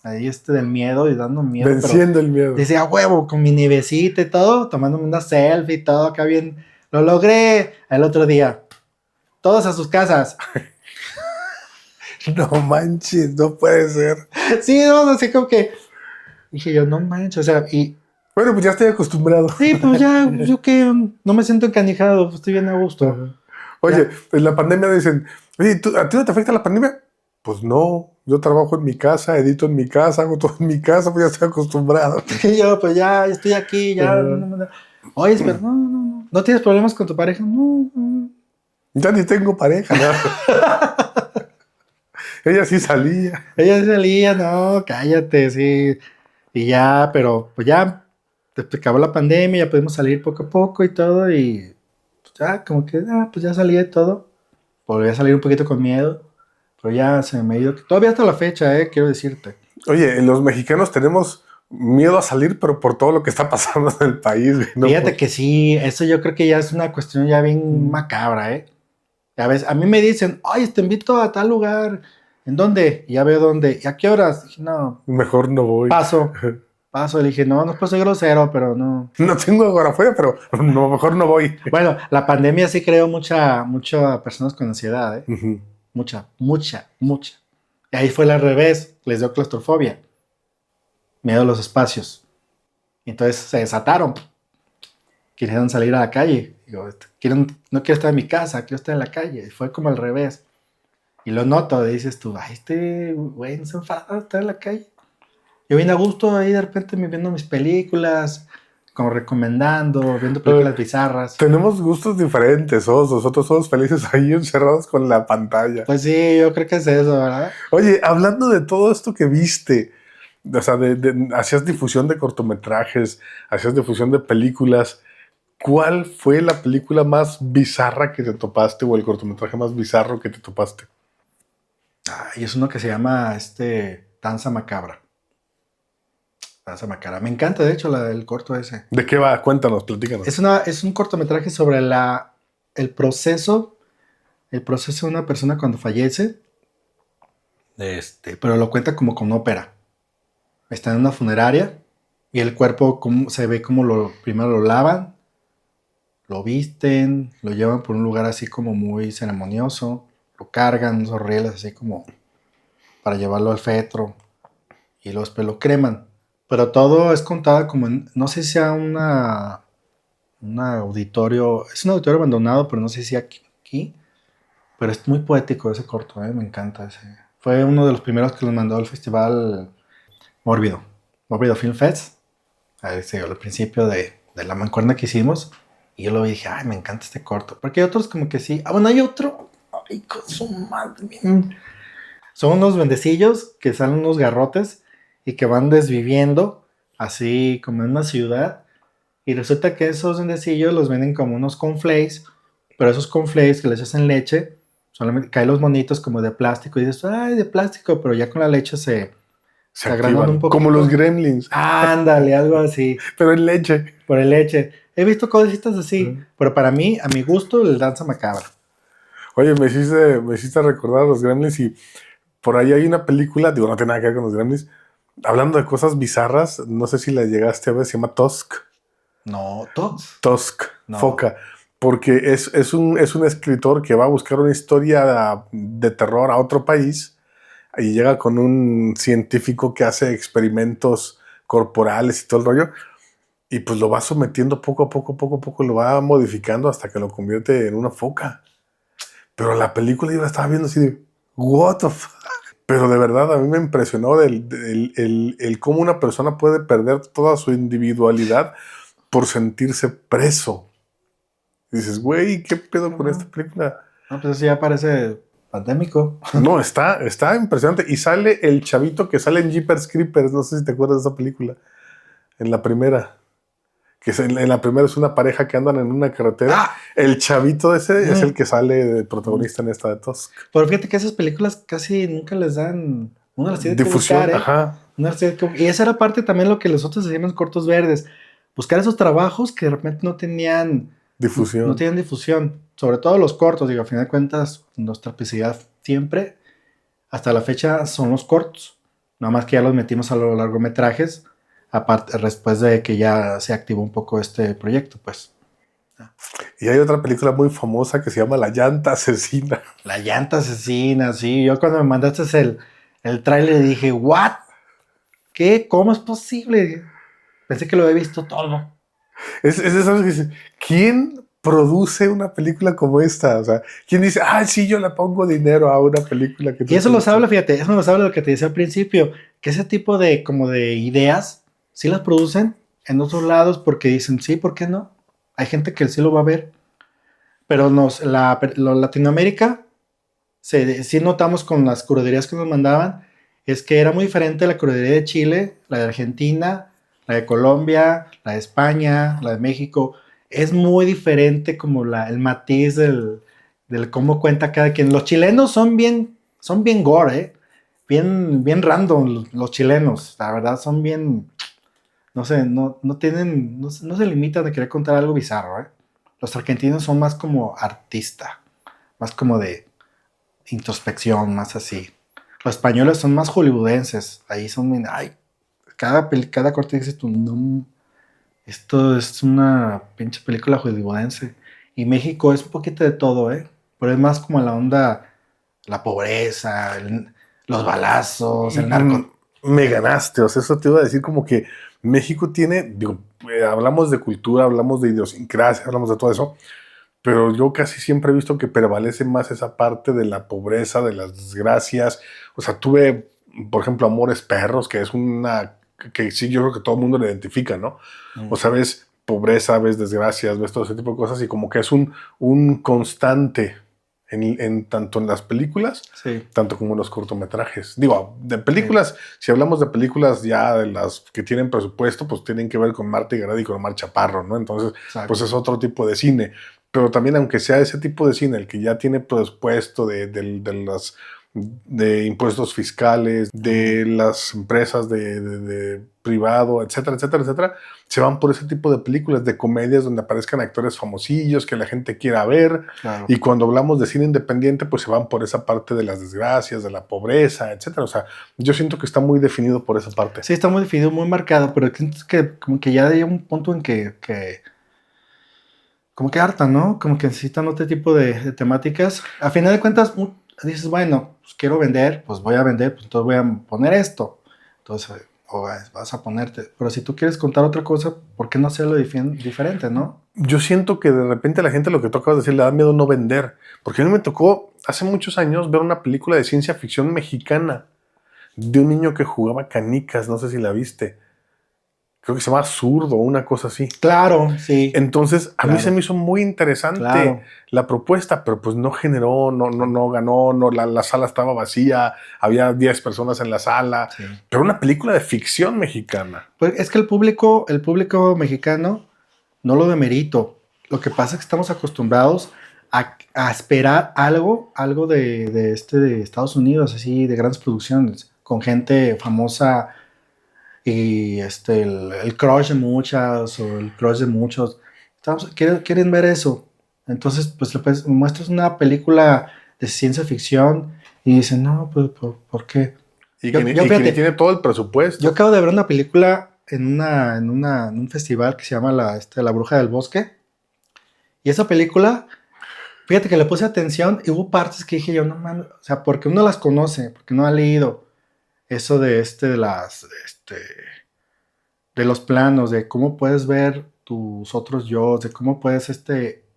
del miedo y dando miedo, pero Venciendo el miedo. decía, huevo, con mi nievecita y todo, tomándome una selfie y todo, acá bien, lo logré. El otro día, todos a sus casas. No manches, no puede ser. Sí, no, así como que, dije yo, no manches, o sea, y Bueno, pues ya estoy acostumbrado. sí, pues ya, yo que no me siento encanijado, pues, estoy bien a gusto. Ajá. Oye, Ya. en la pandemia dicen, oye, ¿a ti no te afecta la pandemia? Pues no, yo trabajo en mi casa, edito en mi casa, hago todo en mi casa, pues ya estoy acostumbrado. Y yo, pues ya estoy aquí, ya. Ajá. Oye, pero no tienes problemas con tu pareja. No, no. Ya ni tengo pareja, ¿no? Ella sí salía. Ella salía, no, cállate, sí. Y ya, pero pues ya, acabó la pandemia, ya pudimos salir poco a poco y todo, y pues ya, como que, pues ya salía y todo. Volví a salir un poquito con miedo, pero ya se me ha ido. Todavía hasta la fecha, quiero decirte. Oye, los mexicanos tenemos miedo a salir, pero por todo lo que está pasando en el país, güey, ¿no? Fíjate que sí, eso yo creo que ya es una cuestión ya bien macabra, ¿eh? A veces, a mí me dicen, ay, te invito a tal lugar. ¿En dónde? Y ya veo dónde. ¿Y a qué horas? Dije, no, Mejor no voy. paso. Le dije, no puedo ser grosero, pero no. No tengo agoraforia, pero no, mejor no voy. Bueno, la pandemia sí creó mucha personas con ansiedad, ¿eh? Ujú. Mucha. Y ahí fue al revés, les dio claustrofobia, miedo a los espacios. Y entonces se desataron, quisieron salir a la calle. Digo, no quiero estar en mi casa, quiero estar en la calle. Y fue como al revés. Y lo noto, dices tú, ay, este güey no se enfada, está en la calle. Yo vine a gusto ahí de repente viendo mis películas, como recomendando, viendo películas bizarras. Tenemos gustos diferentes, nosotros somos felices ahí encerrados con la pantalla. Pues sí, yo creo que es eso, ¿verdad? Oye, hablando de todo esto que viste, o sea, hacías difusión de cortometrajes, hacías difusión de películas. ¿Cuál fue la película más bizarra que te topaste o el cortometraje más bizarro que te topaste? Y es uno que se llama Danza Macabra. Danza Macabra. Me encanta, de hecho, el corto ese. ¿De qué va? Cuéntanos, platícanos. Es un cortometraje sobre el proceso de una persona cuando fallece, pero lo cuenta como con ópera. Está en una funeraria y el cuerpo se ve como primero lo lavan, lo visten, lo llevan por un lugar así como muy ceremonioso, lo cargan esos rieles así como para llevarlo al féretro y luego después lo creman. Pero todo es contado como en, no sé si sea un auditorio, es un auditorio abandonado, pero no sé si aquí, pero es muy poético ese corto, me encanta ese. Fue uno de los primeros que los mandó al festival Mórbido, Mórbido Film Fest, ahí se dio al principio de la mancuerna que hicimos, y yo lo vi y dije, ay, me encanta este corto, porque hay otros como que sí, bueno, hay otro, ay, con su madre, son unos vendecillos que salen unos garrotes y que van desviviendo así como en una ciudad. Y resulta que esos vendecillos los venden como unos cornflakes, pero esos cornflakes que les hacen leche, solamente caen los monitos como de plástico y dices, ay, de plástico, pero ya con la leche Se se agranan un activan. Como los poquito. gremlins, Ándale, algo así, pero en leche. por el leche. He visto cositas así, pero para mí, a mi gusto, el danza macabra. Oye, me hiciste recordar a los gremlins y por ahí hay una película, digo, no tiene nada que ver con los gremlins, hablando de cosas bizarras, no sé si la llegaste a ver, se llama Tusk. No, todos. Tusk, No. Foca, porque es un escritor que va a buscar una historia de terror a otro país y llega con un científico que hace experimentos corporales y todo el rollo, y pues lo va sometiendo poco a poco, lo va modificando hasta que lo convierte en una foca. Pero la película yo la estaba viendo así de, what the fuck? Pero de verdad a mí me impresionó el cómo una persona puede perder toda su individualidad por sentirse preso. Y dices, güey, ¿qué pedo con esta película? No, pues eso ya parece pandémico. No, está impresionante. Y sale el chavito que sale en Jeepers Creepers. No sé si te acuerdas de esa película. En la primera. En la primera es una pareja que andan en una carretera. Ah, El chavito ese es el que sale de protagonista en esta de Tusk. pero fíjate que esas películas casi nunca les dan. Uno las tiene que buscar, Difusión, ¿eh? ajá. Y esa era parte también lo que nosotros hacíamos en Cortos Verdes. Buscar esos trabajos que de repente no Difusión. tenían difusión. Sobre todo los cortos, digo, a final de cuentas, nuestra especialidad siempre, hasta la fecha, son los cortos. Nada más que ya los metimos a los largometrajes, aparte, después de que ya se activó un poco este proyecto, pues. Y hay otra película muy famosa que se llama La Llanta Asesina. La llanta asesina, sí. Yo cuando me mandaste el tráiler dije, ¿what? ¿Qué? ¿Cómo es posible? Pensé que lo había visto todo. Es de esas que dice, ¿quién produce una película como esta? O sea, ¿quién dice, ah, sí, yo le pongo dinero a una película que Y tú eso te nos gusta? habla, fíjate, eso nos habla de lo que te decía al principio, que ese tipo de como de ideas sí las producen en otros lados porque dicen, sí, ¿por qué no? Hay gente que sí lo va a ver, pero Latinoamérica, sí notamos con las curadurías que nos mandaban, es que era muy diferente la curaduría de Chile, la de Argentina, la de Colombia, la de España, la de México. Es muy diferente como el matiz del cómo cuenta cada quien. Los chilenos son bien gore, ¿eh? Bien random los chilenos. La verdad son bien, no sé, no tienen, no se limitan a querer contar algo bizarro, ¿eh? Los argentinos son más como artista, más como de introspección, más así. Los españoles son más hollywoodenses. Ahí son, ay, cada corte dices tú, no, esto es una pinche película hollywoodense. Y México es un poquito de todo, ¿eh? Pero es más como la onda, la pobreza, los balazos, el Mm, narco. Me ganaste, o sea, eso te iba a decir como que México tiene, digo, hablamos de cultura, hablamos de idiosincrasia, hablamos de todo eso, pero yo casi siempre he visto que prevalece más esa parte de la pobreza, de las desgracias. O sea, tuve, por ejemplo, Amores Perros, que es una que sí, yo creo que todo el mundo le identifica, ¿no? O sea, ves pobreza, ves desgracias, ves todo ese tipo de cosas y como que es un constante tanto en las películas, Sí, tanto como en los cortometrajes. Digo, de películas, si hablamos de películas ya de las que tienen presupuesto, pues tienen que ver con Marta y Gareda y con Omar Chaparro, ¿no? Entonces, pues exacto. es otro tipo de cine. Pero también, aunque sea ese tipo de cine, el que ya tiene presupuesto de impuestos fiscales, de las empresas de privado, etcétera, etcétera, etcétera, se van por ese tipo de películas, de comedias donde aparezcan actores famosillos que la gente quiera ver. Claro. Y cuando hablamos de cine independiente, pues se van por esa parte de las desgracias, de la pobreza, etcétera. O sea, yo siento que está muy definido por esa parte. Sí, está muy definido, muy marcado, pero siento que como que ya hay un punto en que como que harta, ¿no? Como que necesitan otro tipo de temáticas. A final de cuentas, dices, bueno, pues quiero vender, pues voy a vender, pues entonces voy a poner esto. Entonces, o vas a ponerte. Pero si tú quieres contar otra cosa, ¿por qué no hacerlo diferente, no? Yo siento que de repente a la gente lo que toca es decir, le da miedo no vender. Porque a mí me tocó hace muchos años ver una película de ciencia ficción mexicana de un niño que jugaba canicas, no sé si la viste. Creo que se llama Zurdo, una cosa así. Claro, sí, Entonces, a mí se claro, me hizo muy interesante claro. la propuesta, pero pues no generó, no ganó, la sala estaba vacía, había 10 personas en la sala, Sí. pero una película de ficción mexicana. Pues es que el público mexicano no lo demerito. Lo que pasa es que estamos acostumbrados a esperar algo de Estados Unidos, así, de grandes producciones, con gente famosa y el crush de muchas o el crush de muchos. Quieren ver eso. Entonces, pues muestras una película de ciencia ficción y dicen, no, pues, ¿por qué? Yo Y que ni fíjate, tiene todo el yo presupuesto. acabo de ver una película en un festival que se llama La Bruja del Bosque. Y esa película, fíjate que le puse atención y hubo partes que dije yo, no mames, o sea, porque uno las conoce, porque no ha leído eso de los planos, de cómo puedes ver tus otros yo, de cómo puedes,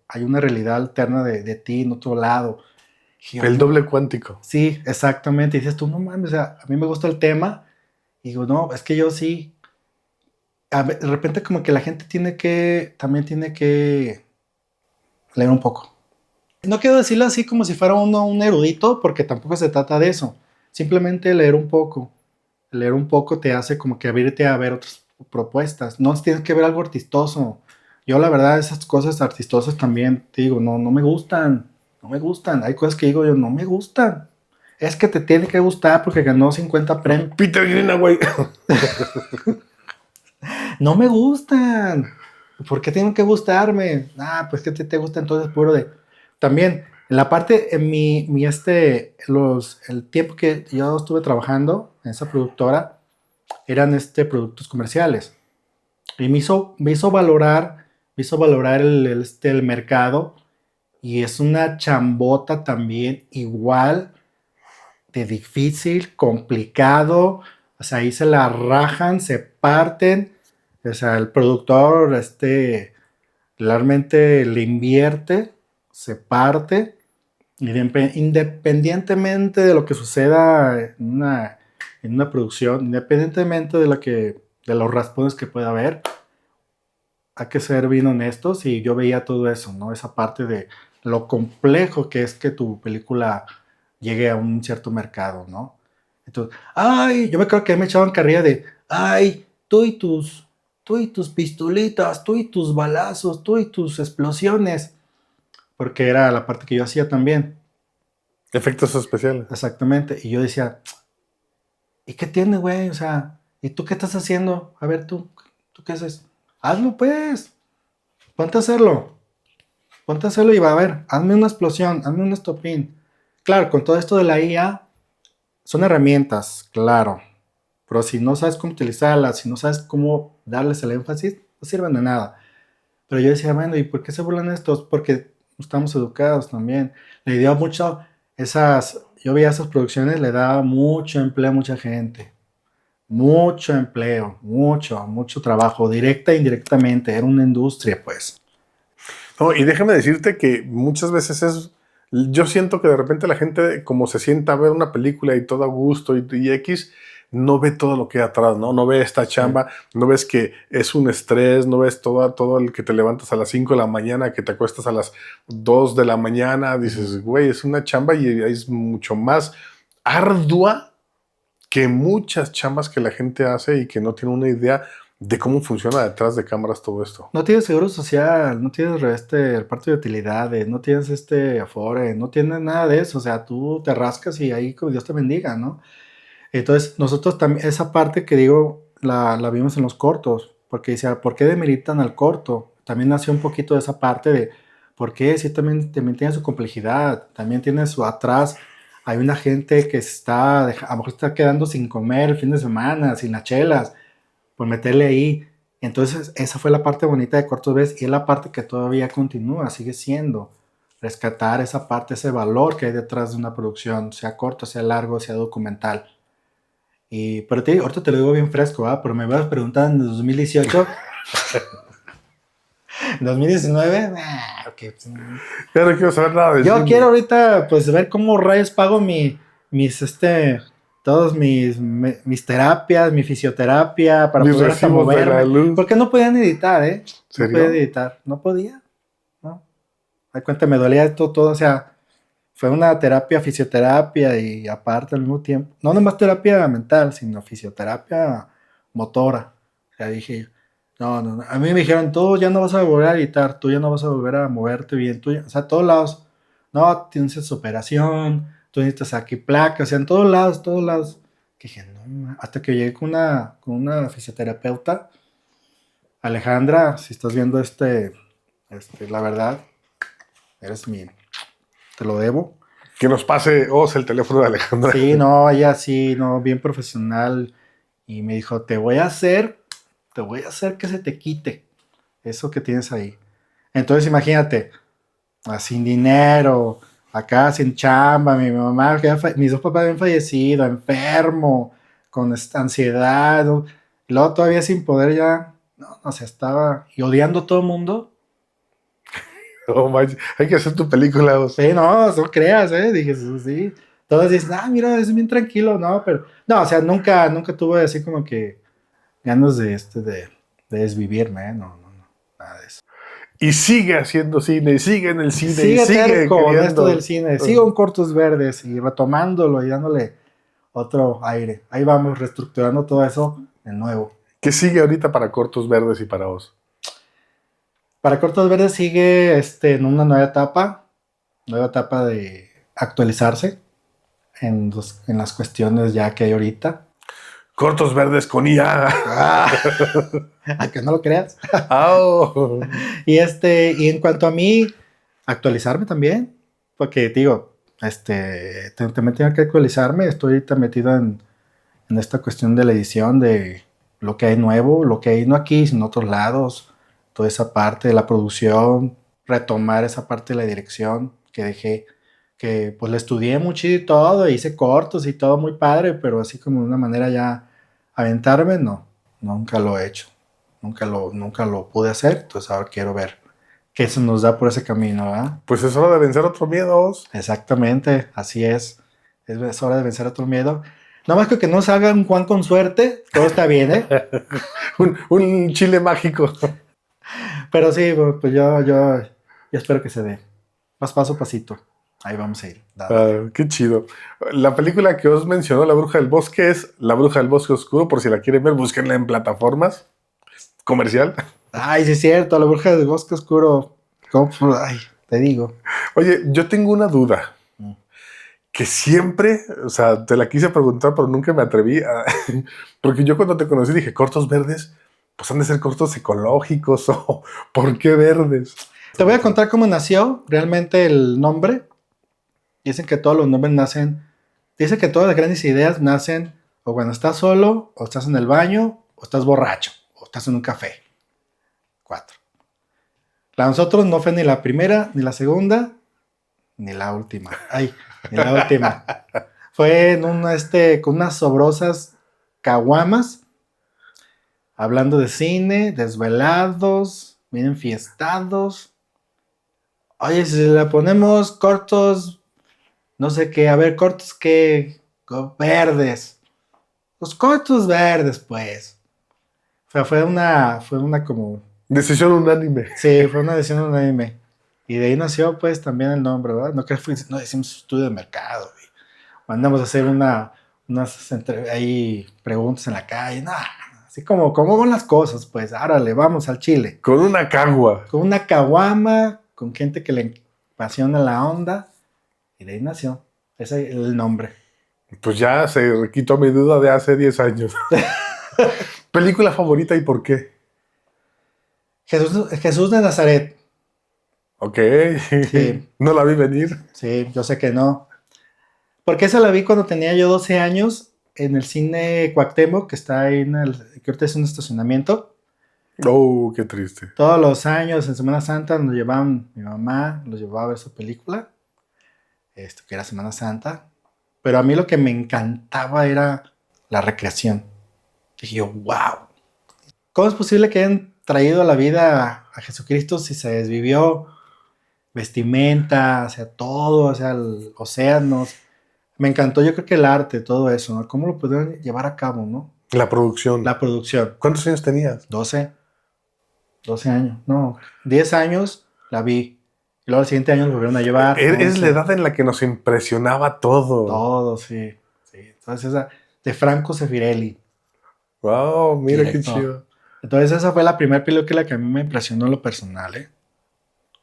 hay una realidad alterna de ti en otro lado. Dije yo, El no, doble cuántico. sí, exactamente. Y dices tú, no mames, o sea, a mí me gusta el tema. Y digo, no, es que yo sí. De repente como que la gente también tiene que leer un poco. No quiero decirlo así como si fuera uno un erudito, porque tampoco se trata de eso. Simplemente leer un poco. Leer un poco te hace como que abrirte a ver otras propuestas. No tienes que ver algo artistoso. Yo la verdad esas cosas artistosas también, te digo, no me gustan. No me gustan. Hay cosas que digo yo, no me gustan. Es que te tiene que gustar porque ganó 50 premios. Peter Greenaway. No me gustan. ¿Por qué tienen que gustarme? Ah, pues que te gusta entonces puro de... También, en la parte, en el tiempo que yo estuve trabajando en esa productora, eran productos comerciales. Y me hizo valorar el mercado. Y es una chambota también igual de difícil, complicado. O sea, ahí se la rajan, se parten. O sea, el productor realmente le invierte, se parte, independientemente de lo que suceda en una producción, independientemente de los raspones que pueda haber, hay que ser bien honestos y yo veía todo eso, ¿no? Esa parte de lo complejo que es que tu película llegue a un cierto mercado, ¿no? Entonces, ay, yo me creo que me echaban carrilla de, ay, tú y tus pistolitas, tú y tus balazos, tú y tus explosiones, porque era la parte que yo hacía también, Efectos especiales. exactamente, y yo decía, ¿y qué tiene, güey? O sea, ¿y tú qué estás haciendo? A ver, ¿tú qué haces? Hazlo, pues, ponte a hacerlo. Ponte a hacerlo y va a ver, hazme una explosión, hazme un stop-in. Claro, con todo esto de la IA, son herramientas, claro. Pero si no sabes cómo utilizarlas, si no sabes cómo darles el énfasis, no sirven de nada. Pero yo decía, bueno, ¿y por qué se burlan estos? Porque estamos educados también. Le dio yo veía esas producciones, le daba mucho empleo a mucha gente. Mucho empleo, mucho trabajo, directa e indirectamente. Era una industria, pues. No, y déjame decirte que muchas veces yo siento que de repente la gente como se sienta a ver una película y todo a gusto y X, no ve todo lo que hay atrás, ¿no? No ve esta Sí. chamba, no ves que es un estrés, no ves todo el que te levantas a las 5 de la mañana, que te acuestas a las 2 de la mañana, dices, güey, es una chamba y es mucho más ardua que muchas chambas que la gente hace y que no tiene una idea de cómo funciona detrás de cámaras todo esto. No tienes seguro social, no tienes el parte de utilidades, no tienes Afore, no tienes nada de eso. O sea, tú te rascas y ahí que Dios te bendiga, ¿no? Entonces, nosotros también, esa parte que digo, la vimos en los cortos, porque decía, ¿por qué demeritan al corto? También nació un poquito de esa parte de, ¿por qué? Sí, también tiene su complejidad, también tiene su atrás. Hay una gente que a lo mejor está quedando sin comer el fin de semana, sin las chelas, por meterle ahí. Entonces, esa fue la parte bonita de Cortos Ves y es la parte que todavía continúa, sigue siendo. rescatar esa parte, ese valor que hay detrás de una producción, sea corto, sea largo, sea documental. Pero ahorita te lo digo bien fresco, ¿verdad? Pero me vas a preguntar en 2018, en 2019, okay, pues, Ya no quiero saber nada de yo cine. quiero ahorita, pues, ver cómo rayos pago todos mis terapias, mi fisioterapia, para Mis poder hasta recibos de la moverme. luz. Porque no podían editar, ¿eh? No ¿Serio? podía editar, no podía, ¿no? Hay cuenta, me dolía todo, o sea, fue una terapia, fisioterapia y aparte al mismo tiempo, no nomás terapia mental, sino fisioterapia motora. O sea, dije, no. A mí me dijeron, tú ya no vas a volver a editar, tú ya no vas a volver a moverte bien, o sea, todos lados, no, tienes operación, tú necesitas aquí placas, o sea, en todos lados. Que dije, no, hasta que llegué con una fisioterapeuta, Alejandra, si estás viendo la verdad, te lo debo. Que nos pase el teléfono de Alejandra. Sí, no, ella sí, no, bien profesional. Y me dijo, te voy a hacer que se te quite eso que tienes ahí. Entonces imagínate, sin dinero, acá sin chamba, mi mamá, mis dos papás habían fallecido, enfermo, con esta ansiedad, ¿no? Y luego todavía sin poder ya, no sé, estaba y odiando a todo el mundo. Oh, manches, hay que hacer tu película. Sí, no creas, dije, sí. Todos dicen, mira, es bien tranquilo, no, pero, no, o sea, nunca tuve así como que ganas de desvivirme, no, nada de eso. Y sigue haciendo cine, y sigue en el cine, y Sigue sigue terco en esto queriendo. del cine, sigo en Cortos Verdes y retomándolo y dándole otro aire. Ahí vamos reestructurando todo eso de nuevo. ¿Qué sigue ahorita para Cortos Verdes y para vos? Para Cortos Verdes sigue en una nueva etapa de actualizarse en las cuestiones ya que hay ahorita. Cortos Verdes con IA. A que no lo creas. Oh. Y en cuanto a mí, actualizarme también, porque digo, también tengo que actualizarme, estoy ahorita metido en esta cuestión de la edición, de lo que hay nuevo, lo que hay no aquí, sino en otros lados, toda esa parte de la producción, retomar esa parte de la dirección que dejé, que pues la estudié mucho y todo, hice cortos y todo muy padre, pero así como de una manera ya aventarme, no, nunca lo he hecho, nunca lo pude hacer, entonces ahora quiero ver qué se nos da por ese camino, ¿verdad? Pues es hora de vencer otros miedos. Exactamente, así es hora de vencer otro miedo. Nada más que no salga un Juan con suerte, todo está bien, ¿eh? un chile mágico. Pero sí, pues yo espero que se dé. Paso a pasito. Ahí vamos a ir. Qué chido. La película que os mencionó, La Bruja del Bosque, es La Bruja del Bosque Oscuro. Por si la quieren ver, búsquenla en plataformas. Comercial. Ay, sí es cierto, La Bruja del Bosque Oscuro. Ay, te digo. Oye, yo tengo una duda. Que siempre, o sea, te la quise preguntar, pero nunca me atreví porque yo cuando te conocí dije, cortos verdes, pues han de ser cortos ecológicos o ¿por qué verdes? Te voy a contar cómo nació realmente el nombre. Dicen que todos los nombres dicen que todas las grandes ideas nacen o cuando estás solo, o estás en el baño, o estás borracho, o estás en un café. 4. La nosotros no fue ni la primera, ni la segunda, ni la última. Ni la última. Fue en con unas sobrosas caguamas, hablando de cine, desvelados, bien enfiestados. Oye, si le ponemos cortos, no sé qué, a ver, cortos que verdes. Los cortos verdes, pues. O sea, fue una como... Decisión unánime. Sí, fue una decisión unánime. Y de ahí nació, pues, también el nombre, ¿verdad? No decimos estudio de mercado. Mandamos a hacer unas ahí preguntas en la calle. No, así como van las cosas, pues, árale, vamos al chile. Con una cagua. Con una caguama, con gente que le apasiona la onda. Y de ahí nació. Ese es el nombre. Pues ya se quitó mi duda de hace 10 años. ¿Película favorita y por qué? Jesús de Nazaret. Ok. Sí. No la vi venir. Sí, yo sé que no. Porque esa la vi cuando tenía yo 12 años en el cine Cuauhtémoc, que está ahí que ahorita es un estacionamiento. Oh, qué triste. Todos los años en Semana Santa nos llevaban, mi mamá los llevaba a ver esa película, que era Semana Santa. Pero a mí lo que me encantaba era la recreación. Dije yo, wow, ¿cómo es posible que hayan traído a la vida a Jesucristo si se desvivió vestimenta, o sea, todo, o sea, océanos? Me encantó, yo creo que el arte, todo eso, ¿no? ¿Cómo lo pudieron llevar a cabo, no? La producción. La producción. ¿Cuántos años tenías? 12 años, no, 10 años la vi. Y luego el siguiente año nos volvieron a llevar. Es la edad en la que nos impresionaba todo. Todo, sí. Entonces esa, de Franco Sefirelli. Wow, mira qué Director. chido. Entonces esa fue la primera película que a mí me impresionó en lo personal, ¿eh?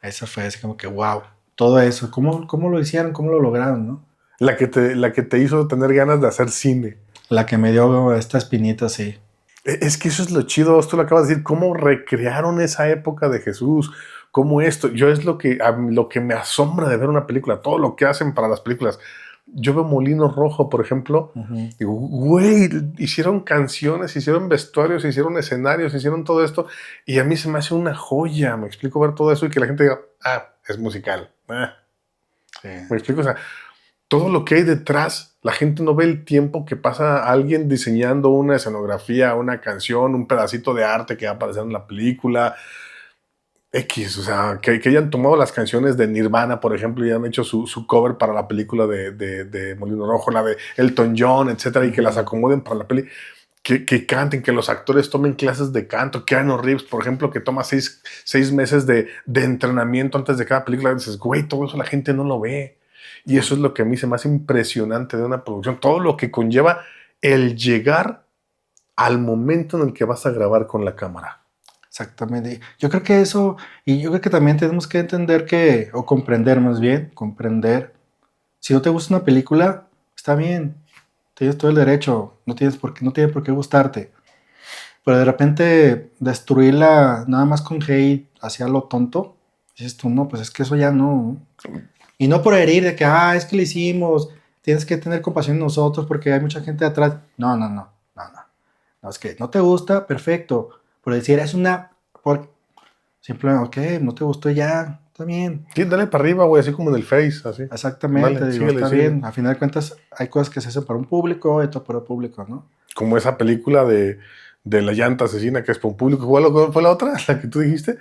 Esa fue así como que, wow, todo eso. ¿Cómo lo hicieron? ¿Cómo lo lograron, no? La que te hizo tener ganas de hacer cine. La que me dio esta espinita, sí. Es que eso es lo chido, esto lo acabas de decir, cómo recrearon esa época de Jesús, cómo esto, yo es lo que me asombra de ver una película, todo lo que hacen para las películas. Yo veo Molino Rojo, por ejemplo, digo, güey, hicieron canciones, hicieron vestuarios, hicieron escenarios, hicieron todo esto, y a mí se me hace una joya, me explico ver todo eso y que la gente diga, es musical. Sí. Me explico, o sea, todo lo que hay detrás, la gente no ve el tiempo que pasa alguien diseñando una escenografía, una canción, un pedacito de arte que va a aparecer en la película. X, o sea, que hayan tomado las canciones de Nirvana, por ejemplo, y han hecho su cover para la película de Molino Rojo, la de Elton John, etcétera, y que las acomoden para la peli. Que canten, que los actores tomen clases de canto. Keanu Reeves, por ejemplo, que toma 6 meses de entrenamiento antes de cada película. Y dices, güey, todo eso la gente no lo ve. Y eso es lo que a mí se me hace impresionante de una producción. Todo lo que conlleva el llegar al momento en el que vas a grabar con la cámara. Exactamente. Yo creo que eso, y yo creo que también tenemos que entender que, o comprender más bien, si no te gusta una película, está bien, tienes todo el derecho, no tiene por qué gustarte. Pero de repente destruirla nada más con hate hacia lo tonto, dices tú, no, pues es que eso ya no. Y no por herir de que, es que le hicimos, tienes que tener compasión en nosotros porque hay mucha gente atrás. No. No, es que no te gusta, perfecto. Pero decir, simplemente, ok, no te gustó ya, está bien. Sí, dale para arriba, güey, así como en el Face, así. Exactamente, Dale, digo, síguele, está síguele. bien. A final de cuentas, hay cosas que se hacen para un público, esto para el público, ¿no? Como esa película de la llanta asesina que es para un público. ¿Cuál fue la otra? La que tú dijiste.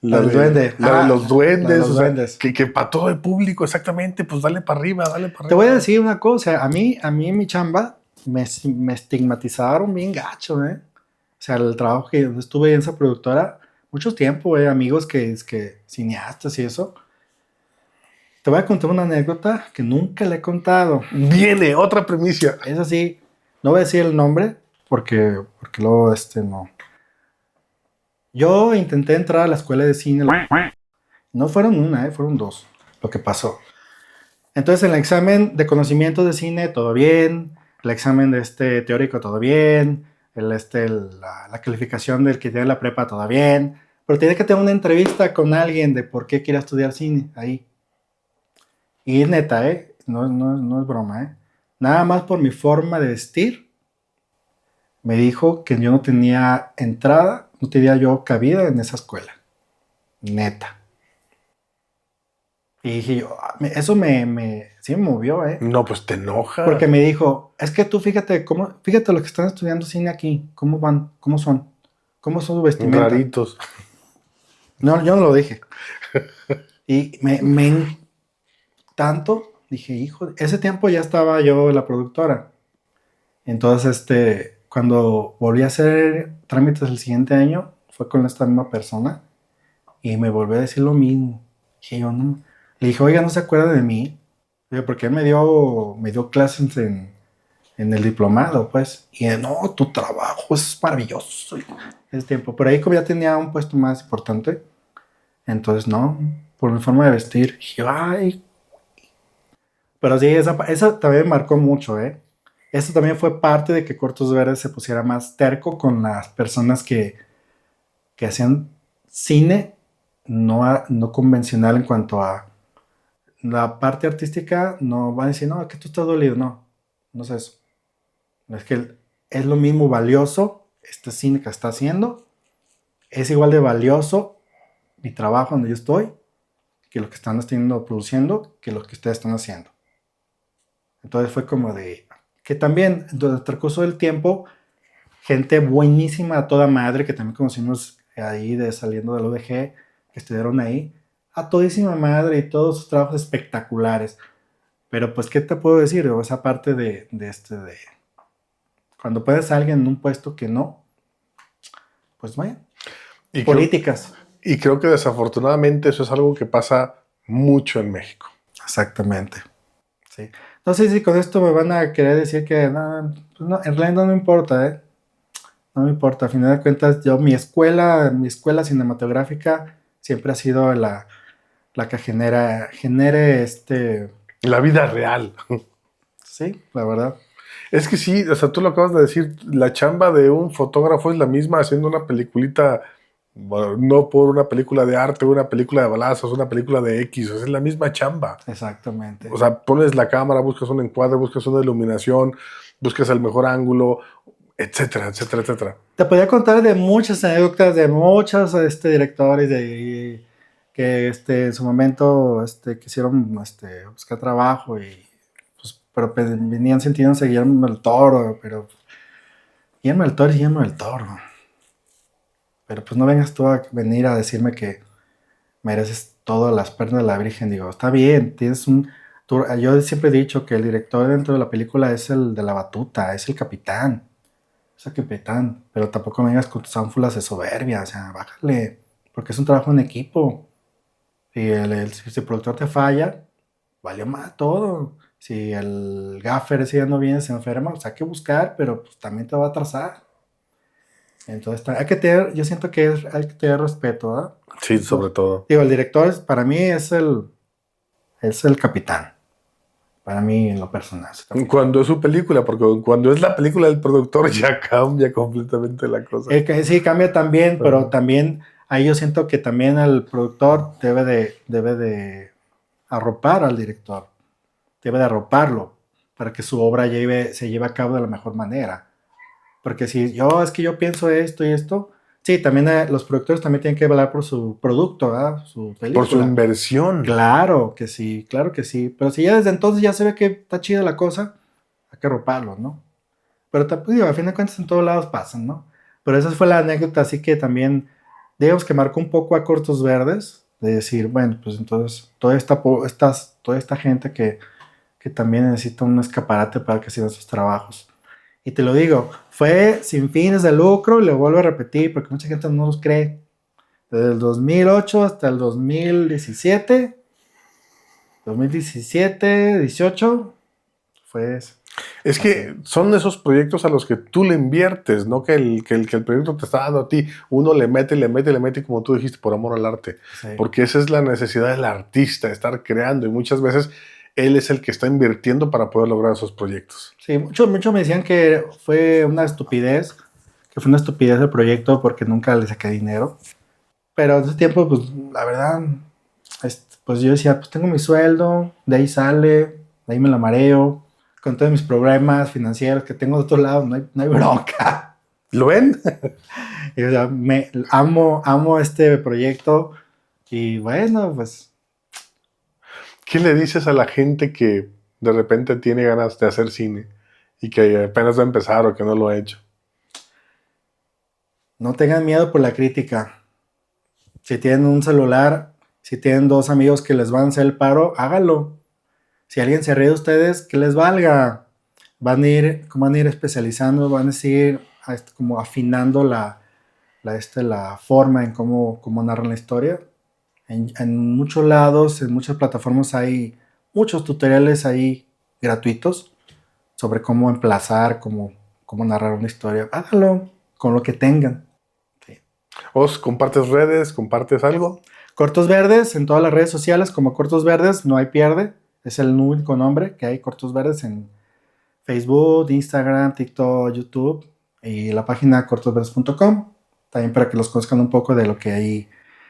La del duende. La de los duendes. La de los o sea, duendes. que para todo el público, exactamente, pues dale para arriba, dale para arriba. Te voy a decir una cosa, a mí en mi chamba me estigmatizaron bien gacho, ¿eh? O sea, el trabajo que estuve en esa productora, mucho tiempo, amigos que cineastas y eso. Te voy a contar una anécdota que nunca le he contado. Viene otra primicia. Es así, no voy a decir el nombre porque luego no. Yo intenté entrar a la escuela de cine. No fueron una, fueron dos lo que pasó. Entonces, en el examen de conocimiento de cine, todo bien. El examen de teórico, todo bien. La calificación del que tiene la prepa, todo bien. Pero tiene que tener una entrevista con alguien de por qué quiere estudiar cine ahí. Y neta, no es broma, nada más por mi forma de vestir, me dijo que yo no tenía entrada, no tenía yo cabida en esa escuela. Neta. Y dije yo, eso sí me movió, No, pues te enoja. Porque me dijo, es que tú fíjate los que están estudiando cine aquí, cómo van, cómo son su vestimenta. Raritos. No, yo no lo dije. Y tanto, dije, hijo, ese tiempo ya estaba yo en la productora. Entonces, cuando volví a hacer trámites el siguiente año, fue con esta misma persona y me volvió a decir lo mismo. Dije yo, no. Le dije, oiga, ¿no se acuerda de mí? Porque él me dio clases en el diplomado, pues. Y no, tu trabajo es maravilloso. Ese tiempo. Pero ahí como ya tenía un puesto más importante, entonces no, por mi forma de vestir. Dije, ay. Pero sí, esa también me marcó mucho, Eso también fue parte de que Cortos Verdes se pusiera más terco con las personas que hacían cine no convencional en cuanto a la parte artística. No van a decir, no, es que tú estás dolido. No es eso. Es que es lo mismo valioso este cine que está haciendo, es igual de valioso mi trabajo donde yo estoy que lo que están haciendo, produciendo, que lo que ustedes están haciendo. Entonces fue como de, que también, durante el transcurso del tiempo, gente buenísima a toda madre, que también conocimos ahí saliendo del UDG, que estuvieron ahí, a todísima madre y todos sus trabajos espectaculares. Pero pues, ¿qué te puedo decir? O esa parte de cuando pones a alguien en un puesto que no, pues vaya, Y políticas. Y creo que desafortunadamente eso es algo que pasa mucho en México. Exactamente. Sí. No sé si con esto me van a querer decir que no, pues no, en realidad no me importa, ¿eh? No me importa. A final de cuentas, yo, mi escuela cinematográfica siempre ha sido la que genere La vida real. sí, la verdad. Es que sí, o sea, tú lo acabas de decir, la chamba de un fotógrafo es la misma haciendo una peliculita, bueno, no por una película de arte, una película de balazos, una película de X, o sea, es la misma chamba. Exactamente. O sea, pones la cámara, buscas un encuadre, buscas una iluminación, buscas el mejor ángulo, etcétera, etcétera, etcétera. Te podría contar de muchas anécdotas de muchos directores que en su momento quisieron buscar trabajo y pues, pero venían sintiéndose Guillermo del Toro, pero Guillermo del Toro es Guillermo del Toro. Pero pues no vengas tú a venir a decirme que mereces todas las perlas de la Virgen. Digo, está bien, yo siempre he dicho que el director dentro de la película es el de la batuta, es el capitán. Es el capitán, pero tampoco vengas con tus ánfulas de soberbia, o sea, bájale, porque es un trabajo en equipo. Si el productor te falla, valió más todo. Si el gaffer ese día no viene, se enferma, pues hay que buscar, pero pues también te va a atrasar. Entonces, yo siento que hay que tener respeto, ¿verdad? Sí, sobre todo. Digo, el director para mí es el capitán. Para mí, en lo personal. Cuando es su película, porque cuando es la película del productor ya cambia completamente la cosa. Sí, cambia también, pero también ahí yo siento que también el productor debe de arropar al director, debe de arroparlo para que su obra se lleve a cabo de la mejor manera. Porque si es que yo pienso esto y esto, sí, también los productores también tienen que velar por su producto, ¿verdad? Su película. Por su inversión. Claro que sí, claro que sí. Pero si ya desde entonces ya se ve que está chida la cosa, hay que arroparlo, ¿no? Pero digo, a fin de cuentas en todos lados pasan, ¿no? Pero esa fue la anécdota, así que también, digamos que marcó un poco a Cortos Verdes, de decir, bueno, pues entonces toda esta gente que también necesita un escaparate para que sigan sus trabajos. Y te lo digo, fue sin fines de lucro, y lo vuelvo a repetir porque mucha gente no los cree. Desde el 2008 hasta el 2017, 18, fue eso. Es que son esos proyectos a los que tú le inviertes, no que el proyecto te está dando a ti. Uno le mete, y como tú dijiste, por amor al arte. Sí. Porque esa es la necesidad del artista, estar creando. Y muchas veces él es el que está invirtiendo para poder lograr esos proyectos. Sí, mucho me decían que fue una estupidez, el proyecto porque nunca le saqué dinero. Pero en ese tiempo, pues, la verdad, pues yo decía, pues tengo mi sueldo, de ahí sale, de ahí me la mareo, con todos mis problemas financieros que tengo de otro lado, no hay bronca. ¿Lo ven? Y, o sea, amo este proyecto y bueno, pues... ¿Qué le dices a la gente que de repente tiene ganas de hacer cine y que apenas va a empezar o que no lo ha hecho? No tengan miedo por la crítica. Si tienen un celular, si tienen 2 amigos que les van a hacer el paro, háganlo. Si alguien se ríe de ustedes, que les valga. Van a ir especializando, van a ir como afinando la forma en cómo narran la historia. En muchos lados, en muchas plataformas hay muchos tutoriales ahí gratuitos sobre cómo emplazar, cómo narrar una historia. Háganlo con lo que tengan. Sí. ¿Os compartes redes? ¿Compartes algo? Cortos Verdes en todas las redes sociales, como Cortos Verdes, no hay pierde. Es el único nombre que hay, Cortos Verdes, en Facebook, Instagram, TikTok, YouTube y la página cortosverdes.com. También para que los conozcan un poco de lo que hay,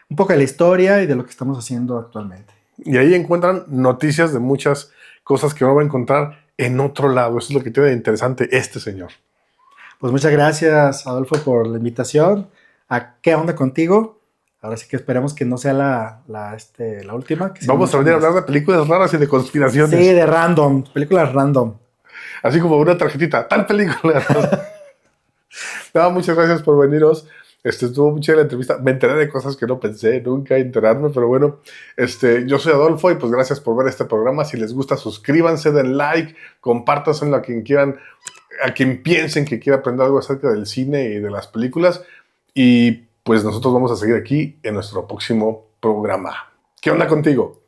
un poco de la historia y de lo que estamos haciendo actualmente. Y ahí encuentran noticias de muchas cosas que no va a encontrar en otro lado. Eso es lo que tiene de interesante este señor. Pues muchas gracias, Adolfo, por la invitación. a ¿Qué onda contigo? Ahora sí que esperemos que no sea la última. Que Vamos a venir a hablar de películas raras y de conspiraciones. Sí, de random, películas random. Así como una tarjetita, tal película. No, muchas gracias por veniros. Estuvo muy chévere la entrevista. Me enteré de cosas que no pensé nunca enterarme, pero bueno, yo soy Adolfo y pues gracias por ver este programa. Si les gusta, suscríbanse, den like, compártanlo a quien quieran, a quien piensen que quiera aprender algo acerca del cine y de las películas. Y pues nosotros vamos a seguir aquí en nuestro próximo programa. ¿Qué onda contigo?